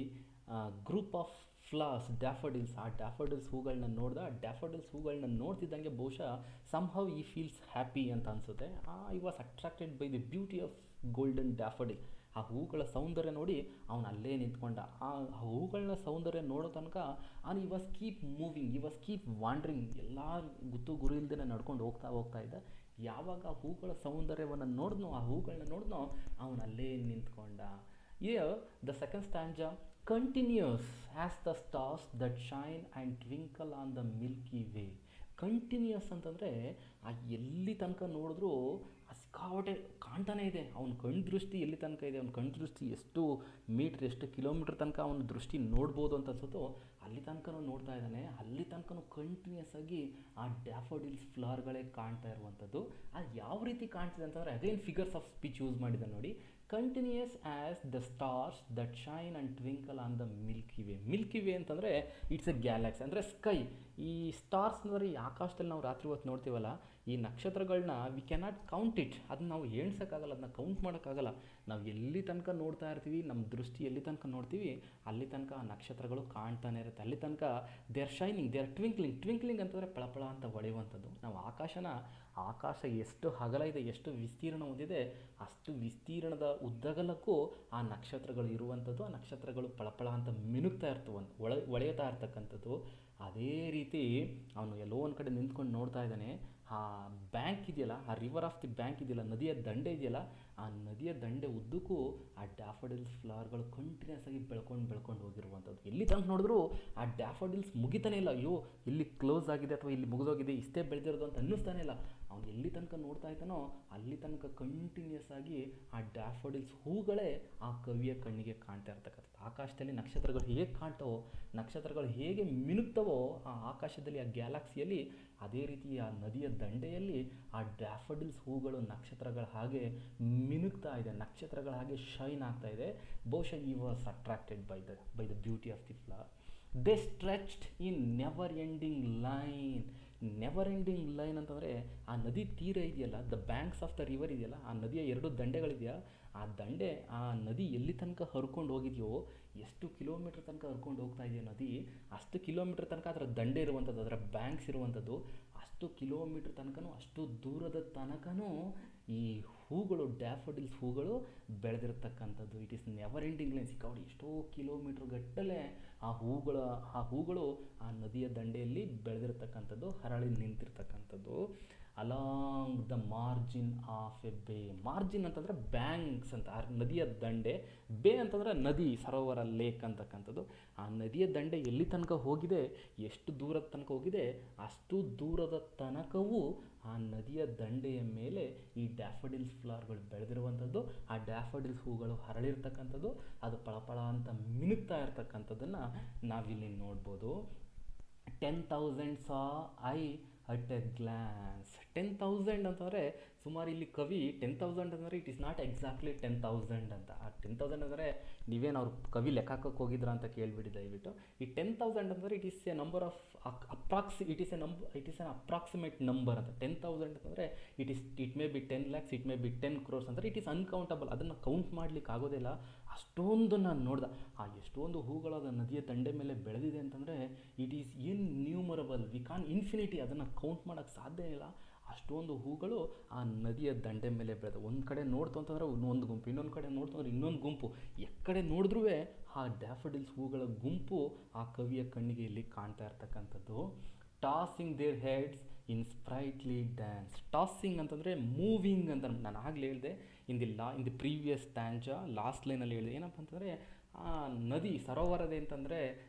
group of flowers, daffodils. ಆ ಡ್ಯಾಫೋಡಿಲ್ಸ್ ಹೂಗಳನ್ನ ನೋಡ್ದ. ಆ ಡ್ಯಾಫೋಡಿಲ್ಸ್ ಹೂಗಳನ್ನ ನೋಡ್ತಿದ್ದಂಗೆ ಬಹುಶಃ ಸಮ್ಹೌ ಈ ಫೀಲ್ಸ್ ಹ್ಯಾಪಿ ಅಂತ ಅನಿಸುತ್ತೆ. I was attracted by the beauty of golden daffodil. ಆ ಹೂಗಳ ಸೌಂದರ್ಯ ನೋಡಿ ಅವನು ಅಲ್ಲೇ ನಿಂತ್ಕೊಂಡ. ಆ ಹೂಗಳನ್ನ ಸೌಂದರ್ಯ ನೋಡೋ ತನಕ ಈ ವಾಸ್ ಕೀಪ್ ಮೂವಿಂಗ್, ಈ ವಾಸ್ ಕೀಪ್ ವಾಂಡ್ರಿಂಗ್. ಎಲ್ಲ ಗುತ್ತು ಗುರು ಇಲ್ದೇ ನಡ್ಕೊಂಡು ಹೋಗ್ತಾ ಇದ್ದ. ಯಾವಾಗ ಆ ಹೂಗಳ ಸೌಂದರ್ಯವನ್ನು ನೋಡಿದ್ನೋ, ಆ ಹೂಗಳನ್ನ ನೋಡಿದ್ನೋ, ಅವನು ಅಲ್ಲೇ ನಿಂತ್ಕೊಂಡ. Here the second stanza continues as the stars that shine and twinkle on the Milky Way. Continues ಅಂತಂದರೆ ಆ ಎಲ್ಲಿ ತನಕ ನೋಡಿದ್ರೂ ಆ ಸಿಕ್ಕಾಪಟ್ಟೆ ಕಾಣ್ತಾನೆ ಇದೆ. ಅವನ ಕಣ್ಣು ದೃಷ್ಟಿ ಎಲ್ಲಿ ತನಕ ಇದೆ, ಅವನ ಕಣ್ಣು ದೃಷ್ಟಿ ಎಷ್ಟು ಮೀಟ್ರ್, ಎಷ್ಟು ಕಿಲೋಮೀಟ್ರ್ ತನಕ ಅವನ ದೃಷ್ಟಿ ನೋಡ್ಬೋದು ಅಂತ ಅನ್ಸುತ್ತೋ ಅಲ್ಲಿ ತನಕನೂ ನೋಡ್ತಾ ಇದ್ದಾನೆ. ಅಲ್ಲಿ ತನಕನೂ ಕಂಟಿನ್ಯೂಸ್ ಆಗಿ ಆ ಡ್ಯಾಫೋಡಿಲ್ಸ್ ಫ್ಲವರ್ಗಳೇ ಕಾಣ್ತಾ ಇರುವಂಥದ್ದು. ಅದು ಯಾವ ರೀತಿ ಕಾಣ್ತಿದೆ ಅಂತಂದರೆ, again figures of speech use ಮಾಡಿದ್ದಾನೆ ನೋಡಿ. Continues as the stars that shine and twinkle on the Milky Way. Milky Way ಅಂತಂದರೆ ಇಟ್ಸ್ ಎ ಗ್ಯಾಲಕ್ಸಿ, ಅಂದರೆ ಸ್ಕೈ. ಈ ಸ್ಟಾರ್ಸ್ ಅಂದರೆ ಈ ಆಕಾಶದಲ್ಲಿ ನಾವು ರಾತ್ರಿ ಹೊತ್ತು ನೋಡ್ತೀವಲ್ಲ, ಈ ನಕ್ಷತ್ರಗಳನ್ನ ವಿ ಕ್ಯಾನಾಟ್ ಕೌಂಟ್ ಇಟ್. ಅದನ್ನ ನಾವು ಎಣ್ಸೋಕ್ಕಾಗಲ್ಲ, ಅದನ್ನ ಕೌಂಟ್ ಮಾಡೋಕ್ಕಾಗಲ್ಲ. ನಾವು ಎಲ್ಲಿ ತನಕ ನೋಡ್ತಾ ಇರ್ತೀವಿ, ನಮ್ಮ ದೃಷ್ಟಿ ಎಲ್ಲಿ ತನಕ ನೋಡ್ತೀವಿ ಅಲ್ಲಿ ತನಕ ಆ ನಕ್ಷತ್ರಗಳು ಕಾಣ್ತಾನೆ ಇರುತ್ತೆ. ಅಲ್ಲಿ ತನಕ they are shining, they are twinkling. Twinkling ಅಂತಂದರೆ ಪಳಪಳ ಅಂತ ಹೊಳೆಯುವಂಥದ್ದು. ನಾವು ಆಕಾಶ ಎಷ್ಟು ಅಗಲ ಇದೆ, ಎಷ್ಟು ವಿಸ್ತೀರ್ಣ ಹೊಂದಿದೆ, ಅಷ್ಟು ವಿಸ್ತೀರ್ಣದ ಉದ್ದಗಲಕ್ಕೂ ಆ ನಕ್ಷತ್ರಗಳು ಇರುವಂಥದ್ದು. ಆ ನಕ್ಷತ್ರಗಳು ಪಳಪಳ ಅಂತ ಮಿನುಗ್ತಾ ಹೊಳೆಯುತ್ತಾ ಇರ್ತಕ್ಕಂಥದ್ದು. ಅದೇ ರೀತಿ ಅವನು ಎಲ್ಲೋ ಒಂದು ಕಡೆ ನಿಂತ್ಕೊಂಡು ನೋಡ್ತಾ ಇದ್ದಾನೆ. ಆ ಬ್ಯಾಂಕ್ ಇದೆಯಲ್ಲ, ಆ ರಿವರ್ ಆಫ್ ದಿ ಬ್ಯಾಂಕ್ ಇದೆಯಲ್ಲ, ನದಿಯ ದಂಡೆ ಇದೆಯಲ್ಲ, ಆ ನದಿಯ ದಂಡೆ ಉದ್ದಕ್ಕೂ ಆ ಡ್ಯಾಫೋಡಿಲ್ಸ್ ಫ್ಲವರ್ಗಳು ಕಂಟಿನ್ಯೂಸ್ ಆಗಿ ಬೆಳ್ಕೊಂಡು ಹೋಗಿರುವಂಥದ್ದು. ಎಲ್ಲಿ ತನಕ ನೋಡಿದ್ರು ಆ ಡ್ಯಾಫೋಡಿಲ್ಸ್ ಮುಗಿತಾನೆ ಇಲ್ಲ. ಅಯ್ಯೋ ಇಲ್ಲಿ ಕ್ಲೋಸ್ ಆಗಿದೆ ಅಥವಾ ಇಲ್ಲಿ ಮುಗಿದೋಗಿದೆ, ಇಷ್ಟೇ ಬೆಳೆದಿರೋದು ಅಂತ ಅನ್ನಿಸ್ತಾನೆ ಇಲ್ಲ. ಅವ್ನು ಎಲ್ಲಿ ತನಕ ನೋಡ್ತಾ ಇದ್ದಾನೋ ಅಲ್ಲಿ ತನಕ ಕಂಟಿನ್ಯೂಸ್ ಆಗಿ ಆ ಡ್ಯಾಫೋಡಿಲ್ಸ್ ಹೂಗಳೇ ಆ ಕವಿಯ ಕಣ್ಣಿಗೆ ಕಾಣ್ತಾ ಇರ್ತಕ್ಕಂಥದ್ದು. ಆಕಾಶದಲ್ಲಿ ನಕ್ಷತ್ರಗಳು ಹೇಗೆ ಕಾಣ್ತಾವೋ, ನಕ್ಷತ್ರಗಳು ಹೇಗೆ ಮಿನುಗ್ತವೋ ಆ ಆಕಾಶದಲ್ಲಿ, ಆ ಗ್ಯಾಲಕ್ಸಿಯಲ್ಲಿ, ಅದೇ ರೀತಿ ಆ ನದಿಯ ದಂಡೆಯಲ್ಲಿ ಆ ಡ್ಯಾಫೋಡಿಲ್ಸ್ ಹೂಗಳು ನಕ್ಷತ್ರಗಳ ಹಾಗೆ ಮಿನುಗ್ತಾ ಇದೆ, ನಕ್ಷತ್ರಗಳ ಹಾಗೆ ಶೈನ್ ಆಗ್ತಾ ಇದೆ. ಬಹುಶಃ ಈ was attracted by the beauty of the flower. They stretched in never ending line. Never ending line ಅಂತಂದರೆ ಆ ನದಿ ತೀರ ಇದೆಯಲ್ಲ, the banks of the river ಇದೆಯಲ್ಲ, ಆ ನದಿಯ 2 ದಂಡೆಗಳಿದೆಯಾ, ಆ ನದಿ ಎಲ್ಲಿ ತನಕ ಹರ್ಕೊಂಡು ಹೋಗಿದೆಯೋ, ಎಷ್ಟು ಕಿಲೋಮೀಟ್ರ್ ತನಕ ಹರ್ಕೊಂಡು ಹೋಗ್ತಾ ಇದೆಯೋ ನದಿ, ಅಷ್ಟು ಕಿಲೋಮೀಟ್ರ್ ತನಕ ಅದರ ದಂಡೆ ಇರುವಂಥದ್ದು, ಅದರ ಬ್ಯಾಂಕ್ಸ್ ಇರುವಂಥದ್ದು. ಅಷ್ಟು ಕಿಲೋಮೀಟ್ರ್ ತನಕನೂ, ಅಷ್ಟು ದೂರದ ತನಕನೂ ಈ ಹೂಗಳು, ಡ್ಯಾಫೋಡಿಲ್ಸ್ ಹೂಗಳು ಬೆಳೆದಿರ್ತಕ್ಕಂಥದ್ದು. It is never ending line. ಸಿಕ್ಕಾಪಟ್ಟೆ ಎಷ್ಟೋ ಕಿಲೋಮೀಟ್ರ್ ಗಟ್ಟಲೆ ಆ ಹೂಗಳು ಆ ನದಿಯ ದಂಡೆಯಲ್ಲಿ ಬೆಳೆದಿರ್ತಕ್ಕಂಥದ್ದು, ಹರಳಿ ನಿಂತಿರ್ತಕ್ಕಂಥದ್ದು. Along the margin of a bay. Margin ಅಂತಂದರೆ ಬ್ಯಾಂಕ್ಸ್ ಅಂತ, ಆ ನದಿಯ ದಂಡೆ. ಬೇ ಅಂತಂದರೆ ನದಿ, ಸರೋವರ, ಲೇಕ್ ಅಂತಕ್ಕಂಥದ್ದು. ಆ ನದಿಯ ದಂಡೆ ಎಲ್ಲಿ ತನಕ ಹೋಗಿದೆ, ಎಷ್ಟು ದೂರದ ತನಕ ಹೋಗಿದೆ, ಅಷ್ಟು ದೂರದ ತನಕವೂ ಆ ನದಿಯ ದಂಡೆಯ ಮೇಲೆ ಈ ಡ್ಯಾಫೋಡಿಲ್ಸ್ ಫ್ಲವರ್ಗಳು ಬೆಳೆದಿರುವಂಥದ್ದು, ಆ ಡ್ಯಾಫೋಡಿಲ್ಸ್ ಹೂಗಳು ಹರಳಿರ್ತಕ್ಕಂಥದ್ದು, ಅದು ಪಳಪಳ ಅಂತ ಮಿನುಗ್ತಾ ಇರ್ತಕ್ಕಂಥದ್ದನ್ನು ನಾವಿಲ್ಲಿ ನೋಡ್ಬೋದು. 10,000 saw I at a glance. 10,000 ಅಂತಂದರೆ ಸುಮಾರು ಇಲ್ಲಿ ಕವಿ 10,000 ಅಂದರೆ ಇಟ್ ಇಸ್ ನಾಟ್ ಎಕ್ಸಾಕ್ಟ್ಲಿ 10,000 ಅಂತ. ಆ 10,000 ಅಂದರೆ ನೀವೇನು ಅವ್ರು ಕವಿ ಲೆಕ್ಕ ಹಾಕಕ್ಕೆ ಹೋಗಿದ್ರ ಅಂತ ಕೇಳಿಬಿಡಿ ದಯವಿಟ್ಟು. ಈ 10,000 ಅಂದರೆ it is A number of it is N approximate number ಅಂತ. 10,000 ಅಂತಂದರೆ it may be 10 lakhs, it may be 10 crores ಅಂದರೆ ಇಟ್ ಈಸ್ ಅನ್ಕೌಂಟಬಲ್. ಅದನ್ನು ಕೌಂಟ್ ಮಾಡ್ಲಿಕ್ಕೆ ಆಗೋದಿಲ್ಲ. ಅಷ್ಟೊಂದು ನಾನು ನೋಡ್ದೆ, ಆ ಎಷ್ಟೊಂದು ಹೂಗಳಾದ ನದಿಯ ದಂಡೆ ಮೇಲೆ ಬೆಳೆದಿದೆ ಅಂತಂದರೆ it is innumerable, we can infinity, ಅದನ್ನು ಕೌಂಟ್ ಮಾಡೋಕ್ಕೆ ಸಾಧ್ಯ ಇಲ್ಲ. ಅಷ್ಟೊಂದು ಹೂಗಳು ಆ ನದಿಯ ದಂಡೆ ಮೇಲೆ ಬೆಳೆದ. ಒಂದು ಕಡೆ ನೋಡ್ತು ಅಂತಂದರೆ ಒಂದು ಗುಂಪು, ಇನ್ನೊಂದು ಕಡೆ ನೋಡ್ತು ಅಂದರೆ ಇನ್ನೊಂದು ಗುಂಪು, ಎಕ್ಕಡೆ ನೋಡಿದ್ರೂ ಆ ಡ್ಯಾಫಡಿಲ್ಸ್ ಹೂಗಳ ಗುಂಪು ಆ ಕವಿಯ ಕಣ್ಣಿಗೆ ಇಲ್ಲಿ ಕಾಣ್ತಾ ಇರ್ತಕ್ಕಂಥದ್ದು. Tossing their heads in sprightly dance. Tossing ಅಂತಂದರೆ ಮೂವಿಂಗ್ ಅಂತ ನಾನು ಆಗಲೇ ಹೇಳಿದೆ. In the previous stanza last ಲೈನಲ್ಲಿ ಹೇಳಿದೆ. ಏನಪ್ಪ ಅಂತಂದರೆ ಆ ನದಿ ಸರೋವರದೆ ಅಂತಂದರೆ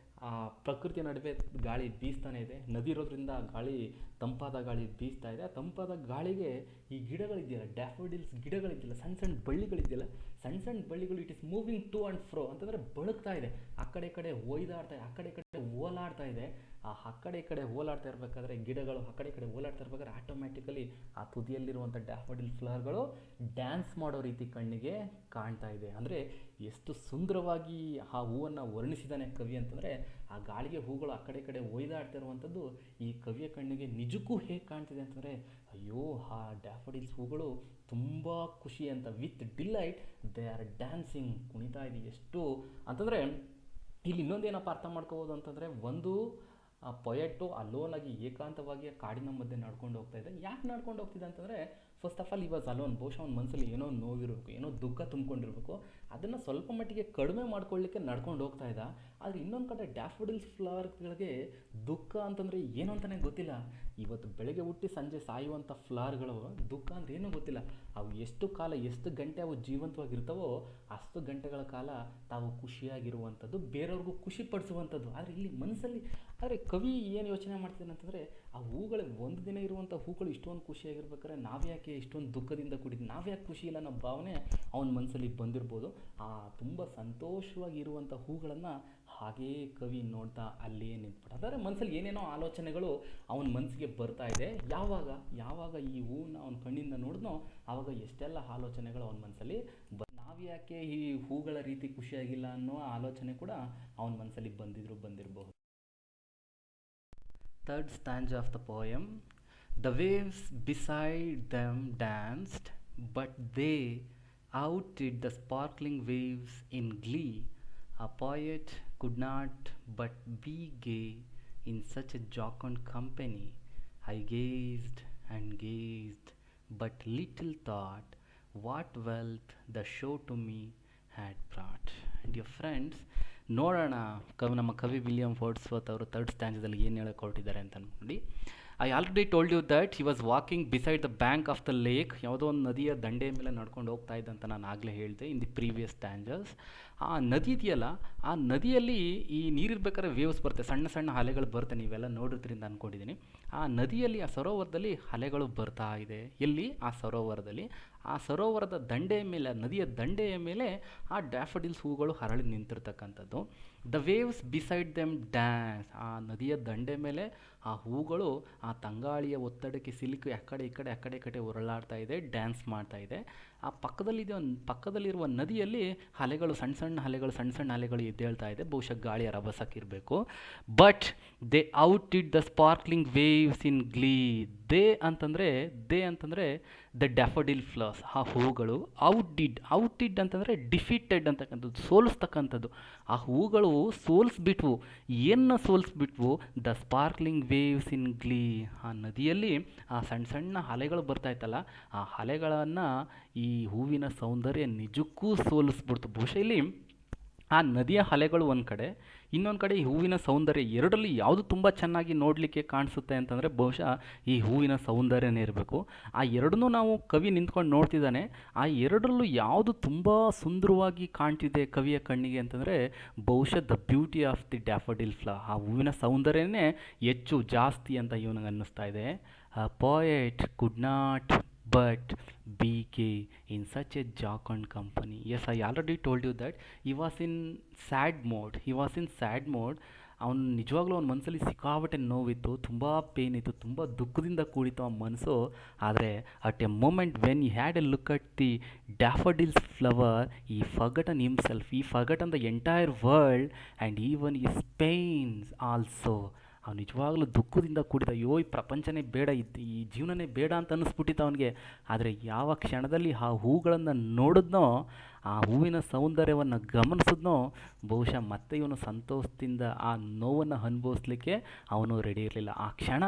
ಆ ಪ್ರಕೃತಿಯ ನಡುವೆ ಗಾಳಿ ಬೀಸ್ತಾನೆ ಇದೆ. ನದಿ ಇರೋದ್ರಿಂದ ಗಾಳಿ ತಂಪಾದ ಗಾಳಿ ಬೀಸ್ತಾ ಇದೆ. ಆ ತಂಪಾದ ಗಾಳಿಗೆ ಈ ಗಿಡಗಳಿದೆಯಲ್ಲ, ಡ್ಯಾಫೋಡಿಲ್ಸ್ ಗಿಡಗಳಿದೆಯಲ್ಲ, ಸಣ್ಣ ಸಣ್ಣ ಬಳ್ಳಿಗಳಿದೆಯಲ್ಲ, ಸಣ್ಣ ಸಣ್ಣ ಬಳ್ಳಿಗಳು it is moving to and fro ಅಂತಂದರೆ ಬಳಕ್ತಾ ಇದೆ, ಆ ಕಡೆ ಒಯ್ದಾಡ್ತಾ ಇದೆ, ಆ ಕಡೆ ಓಲಾಡ್ತಾ ಇದೆ. ಆ ಕಡೆ ಓಲಾಡ್ತಾ ಇರಬೇಕಾದ್ರೆ ಗಿಡಗಳು ಆ ಕಡೆ ಓಲಾಡ್ತಾ ಇರಬೇಕಾದ್ರೆ ಆಟೋಮ್ಯಾಟಿಕಲಿ ಆ ತುದಿಯಲ್ಲಿರುವಂಥ ಡ್ಯಾಫೋಡಿಲ್ ಫ್ಲವರ್ಗಳು ಡ್ಯಾನ್ಸ್ ಮಾಡೋ ರೀತಿ ಕಣ್ಣಿಗೆ ಕಾಣ್ತಾ ಇದೆ. ಅಂದರೆ ಎಷ್ಟು ಸುಂದರವಾಗಿ ಆ ಹೂವನ್ನು ವರ್ಣಿಸಿದ್ದಾನೆ ಕವಿ ಅಂತಂದರೆ, ಆ ಗಾಳಿಗೆ ಹೂಗಳು ಆ ಕಡೆ ಒಯ್ದಾಡ್ತಾ ಇರುವಂಥದ್ದು ಈ ಕವಿಯ ಕಣ್ಣಿಗೆ ನಿಜಕ್ಕೂ ಹೇಗೆ ಕಾಣ್ತಿದೆ ಅಂತಂದರೆ, ಅಯ್ಯೋ ಆ ಡ್ಯಾಫೋಡಿಲ್ಸ್ ಹೂಗಳು ತುಂಬ ಖುಷಿ ಅಂತ, with delight they are dancing, ಕುಣಿತಾ ಇದೆ. ಎಷ್ಟು ಅಂತಂದರೆ ಇಲ್ಲಿ ಇನ್ನೊಂದೇನಪ್ಪ ಅರ್ಥ ಮಾಡ್ಕೋಬೋದು ಅಂತಂದರೆ, ಒಂದು ಆ ಪೊಯೆಟು ಅಲೋನಾಗಿ ಏಕಾಂತವಾಗಿ ಕಾಡಿನ ಮಧ್ಯೆ ನಡ್ಕೊಂಡು ಹೋಗ್ತಾ ಇದೆ. ಯಾಕೆ ನಡ್ಕೊಂಡು ಹೋಗ್ತಿದೆ ಅಂತಂದರೆ, first of all was alone. ಬಹುಶಃ ಅವ್ನ ಮನಸ್ಸಲ್ಲಿ ಏನೋ ನೋವಿರಬೇಕು, ಏನೋ ದುಃಖ ತುಂಬ್ಕೊಂಡಿರ್ಬೇಕು. ಅದನ್ನು ಸ್ವಲ್ಪ ಮಟ್ಟಿಗೆ ಕಡಿಮೆ ಮಾಡ್ಕೊಳ್ಳಿಕ್ಕೆ ನಡ್ಕೊಂಡು ಹೋಗ್ತಾ ಇದ್ದ. ಆದರೆ ಇನ್ನೊಂದು ಕಡೆ ಡ್ಯಾಫೋಡಿಲ್ಸ್ ಫ್ಲವರ್ಗಳಿಗೆ ದುಃಖ ಅಂತಂದರೆ ಏನು ಅಂತಲೇ ಗೊತ್ತಿಲ್ಲ. ಇವತ್ತು ಬೆಳಗ್ಗೆ ಹುಟ್ಟಿ ಸಂಜೆ ಸಾಯುವಂಥ ಫ್ಲವರ್ಗಳು ದುಃಖ ಅಂದರೆ ಏನೂ ಗೊತ್ತಿಲ್ಲ. ಅವು ಎಷ್ಟು ಗಂಟೆ ಅವು ಜೀವಂತವಾಗಿರ್ತಾವೋ ಅಷ್ಟು ಗಂಟೆಗಳ ಕಾಲ ತಾವು ಖುಷಿಯಾಗಿರುವಂಥದ್ದು, ಬೇರೆಯವ್ರಿಗೂ ಖುಷಿ ಪಡಿಸುವಂಥದ್ದು. ಆದರೆ ಇಲ್ಲಿ ಮನಸ್ಸಲ್ಲಿ ಆದರೆ ಕವಿ ಏನು ಯೋಚನೆ ಮಾಡ್ತಿದ್ದಾನೆ ಅಂತಂದರೆ, ಆ ಹೂಗಳು ಒಂದು ದಿನ ಇರುವಂಥ ಹೂಗಳು ಇಷ್ಟೊಂದು ಖುಷಿಯಾಗಿರ್ಬೇಕಾದ್ರೆ ನಾವ್ಯಾಕೆ ಇಷ್ಟೊಂದು ದುಃಖದಿಂದ ಕೂಡಿದ್ದು, ನಾವ್ಯಾಕೆ ಖುಷಿ ಇಲ್ಲ ಅನ್ನೋ ಭಾವನೆ ಅವನ ಮನಸ್ಸಲ್ಲಿ ಬಂದಿರ್ಬೋದು. ಆ ತುಂಬ ಸಂತೋಷವಾಗಿ ಇರುವಂಥ ಹೂಗಳನ್ನು ಹಾಗೇ ಕವಿ ನೋಡ್ತಾ ಅಲ್ಲೇ ನಿಂತ್ಬಿಟ್ಟು, ಅಂದರೆ ಮನಸ್ಸಲ್ಲಿ ಏನೇನೋ ಆಲೋಚನೆಗಳು ಅವನ ಮನಸ್ಸಿಗೆ ಬರ್ತಾ ಇದೆ. ಯಾವಾಗ ಈ ಹೂವನ್ನ ಅವನ ಕಣ್ಣಿಂದ ನೋಡಿದ್ನೋ ಆವಾಗ ಎಷ್ಟೆಲ್ಲ ಆಲೋಚನೆಗಳು ಅವನ ಮನಸ್ಸಲ್ಲಿ ನಾವ್ಯಾಕೆ ಈ ಹೂಗಳ ರೀತಿ ಖುಷಿಯಾಗಿಲ್ಲ ಅನ್ನೋ ಆಲೋಚನೆ ಕೂಡ ಅವನ ಮನಸ್ಸಲ್ಲಿ ಬಂದಿರಬಹುದು. Third stanza of the poem. The waves beside them danced, but they outdid the sparkling waves in glee. A poet could not but be gay in such a jocund company. I gazed and gazed, but little thought what wealth the show to me had brought. Dear friends, ನೋಡೋಣ ನಮ್ಮ ಕವಿ William Wordsworth ಅವರು third ಸ್ಟ್ಯಾಂಜದಲ್ಲಿ ಏನು ಹೇಳಕ್ಕೆ ಹೊರಟಿದ್ದಾರೆ ಅಂತ ಅಂದ್ಕೊಂಡು. I already told you that he was walking beside the bank of the lake. ಯಾವುದೋ ಒಂದು ನದಿಯ ದಂಡೆ ಮೇಲೆ ನಡ್ಕೊಂಡು ಹೋಗ್ತಾ ಇದ್ದಂತ ನಾನು ಆಗಲೇ ಹೇಳಿದೆ ಇನ್ ದಿ ಪ್ರೀವಿಯಸ್ ಸ್ಟ್ಯಾಂಜಸ್. ಆ ನದಿ ಇದೆಯಲ್ಲ, ಆ ನದಿಯಲ್ಲಿ ಈ ನೀರಿರ್ಬೇಕಾದ್ರೆ ವೇವ್ಸ್ ಬರುತ್ತೆ, ಸಣ್ಣ ಸಣ್ಣ ಅಲೆಗಳು ಬರುತ್ತೆ, ನೀವೆಲ್ಲ ನೋಡಿರ್ತೀರಿಂದ ಅಂದ್ಕೊಂಡಿದ್ದೀನಿ. ಆ ನದಿಯಲ್ಲಿ ಆ ಸರೋವರದಲ್ಲಿ ಅಲೆಗಳು ಬರ್ತಾ ಇದೆ. ಎಲ್ಲಿ? ಆ ಸರೋವರದಲ್ಲಿ. ಆ ಸರೋವರದ ದಂಡೆಯ ಮೇಲೆ, ನದಿಯ ದಂಡೆಯ ಮೇಲೆ ಆ ಡ್ಯಾಫಡಿಲ್ಸ್ ಹೂಗಳು ಹರಳಿ ನಿಂತಿರ್ತಕ್ಕಂಥದ್ದು. The waves beside them dance. ಆ ನದಿಯ ದಂಡೆ ಮೇಲೆ ಆ ಹೂಗಳು ಆ ತಂಗಾಳಿಯ ಒತ್ತಡಕ್ಕೆ ಸಿಲುಕಿ ಆ ಕಡೆ ಹೊರಳಾಡ್ತಾ ಇದೆ, ಡ್ಯಾನ್ಸ್ ಮಾಡ್ತಾ ಇದೆ. ಆ ಪಕ್ಕದಲ್ಲಿರುವ ನದಿಯಲ್ಲಿ ಅಲೆಗಳು ಸಣ್ಣ ಸಣ್ಣ ಅಲೆಗಳು ಎದ್ದೇಳ್ತಾ ಇದೆ, ಬಹುಶಃ ಗಾಳಿಯ ರಭಸಕ್ಕಿರಬೇಕು. But they outdid the sparkling waves in glee. They ಅಂತಂದರೆ ದ ಡ್ಯಾಫೋಡಿಲ್ ಫ್ಲವರ್ಸ್, ಆ ಹೂಗಳು ಔಟ್ಡಿಡ್ ಅಂತಂದರೆ ಡಿಫೀಟೆಡ್ ಅಂತಕ್ಕಂಥದ್ದು, ಸೋಲಿಸ್ತಕ್ಕಂಥದ್ದು. ಆ ಹೂಗಳು ಸೋಲಿಸ್ಬಿಟ್ವು. The sparkling waves in glee. ಆ ನದಿಯಲ್ಲಿ ಆ ಸಣ್ಣ ಅಲೆಗಳು ಬರ್ತಾ ಇತ್ತಲ್ಲ, ಆ ಅಲೆಗಳನ್ನು ಈ ಹೂವಿನ ಸೌಂದರ್ಯ ನಿಜಕ್ಕೂ ಸೋಲಿಸ್ಬಿಡ್ತು. ಬಹುಶಃ ಇಲ್ಲಿ ಆ ನದಿಯ ಅಲೆಗಳು ಒಂದು ಕಡೆ, ಇನ್ನೊಂದು ಕಡೆ ಈ ಹೂವಿನ ಸೌಂದರ್ಯ, ಎರಡರಲ್ಲಿ ಯಾವುದು ತುಂಬ ಚೆನ್ನಾಗಿ ನೋಡಲಿಕ್ಕೆ ಕಾಣಿಸುತ್ತೆ ಅಂತಂದರೆ ಬಹುಶಃ ಈ ಹೂವಿನ ಸೌಂದರ್ಯನೇ ಇರಬೇಕು. ಆ ಎರಡನ್ನೂ ನಾವು ಕವಿ ನಿಂತ್ಕೊಂಡು ನೋಡ್ತಿದ್ದಾನೆ. ಆ ಎರಡರಲ್ಲೂ ಯಾವುದು ತುಂಬ ಸುಂದರವಾಗಿ ಕಾಣ್ತಿದೆ ಕವಿಯ ಕಣ್ಣಿಗೆ ಅಂತಂದರೆ ಬಹುಶಃ the beauty of the daffodil flower, ಆ ಹೂವಿನ ಸೌಂದರ್ಯನೇ ಜಾಸ್ತಿ ಅಂತ ಇವನಿಗೆ ಅನ್ನಿಸ್ತಾ ಇದೆ. A poet could not but be gay in such a jocund company. Yes, I already told you that he was in sad mode. ಅವ್ನು ನಿಜವಾಗ್ಲೂ ಅವ್ನ ಮನಸ್ಸಲ್ಲಿ ಸಿಕ್ಕಾಪಟ್ಟೆ ನೋವಿತ್ತು, ತುಂಬ ಪೇನ್ ಇತ್ತು, ತುಂಬ ದುಃಖದಿಂದ ಕೂಡಿತ್ತು ಆ ಮನಸ್ಸು. ಆದರೆ at a moment when he had a look at the daffodils flower, he forgotten himself, he forgotten the entire world and even his pains also. ಅವ್ನು ನಿಜವಾಗ್ಲೂ ದುಃಖದಿಂದ ಕೂಡಿದ, ಅಯ್ಯೋ ಈ ಪ್ರಪಂಚನೇ ಬೇಡ, ಈ ಜೀವನನೇ ಬೇಡ ಅಂತ ಅನ್ನಿಸ್ಬಿಟ್ಟಿತ್ತು ಅವನಿಗೆ. ಆದರೆ ಯಾವ ಕ್ಷಣದಲ್ಲಿ ಆ ಹೂಗಳನ್ನು ನೋಡಿದ್ನೋ, ಆ ಹೂವಿನ ಸೌಂದರ್ಯವನ್ನು ಗಮನಿಸಿದ್ನೋ, ಬಹುಶಃ ಮತ್ತೆ ಇವನು ಸಂತೋಷದಿಂದ ಆ ನೋವನ್ನು ಅನುಭವಿಸ್ಲಿಕ್ಕೆ ಅವನು ರೆಡಿ ಇರಲಿಲ್ಲ. ಆ ಕ್ಷಣ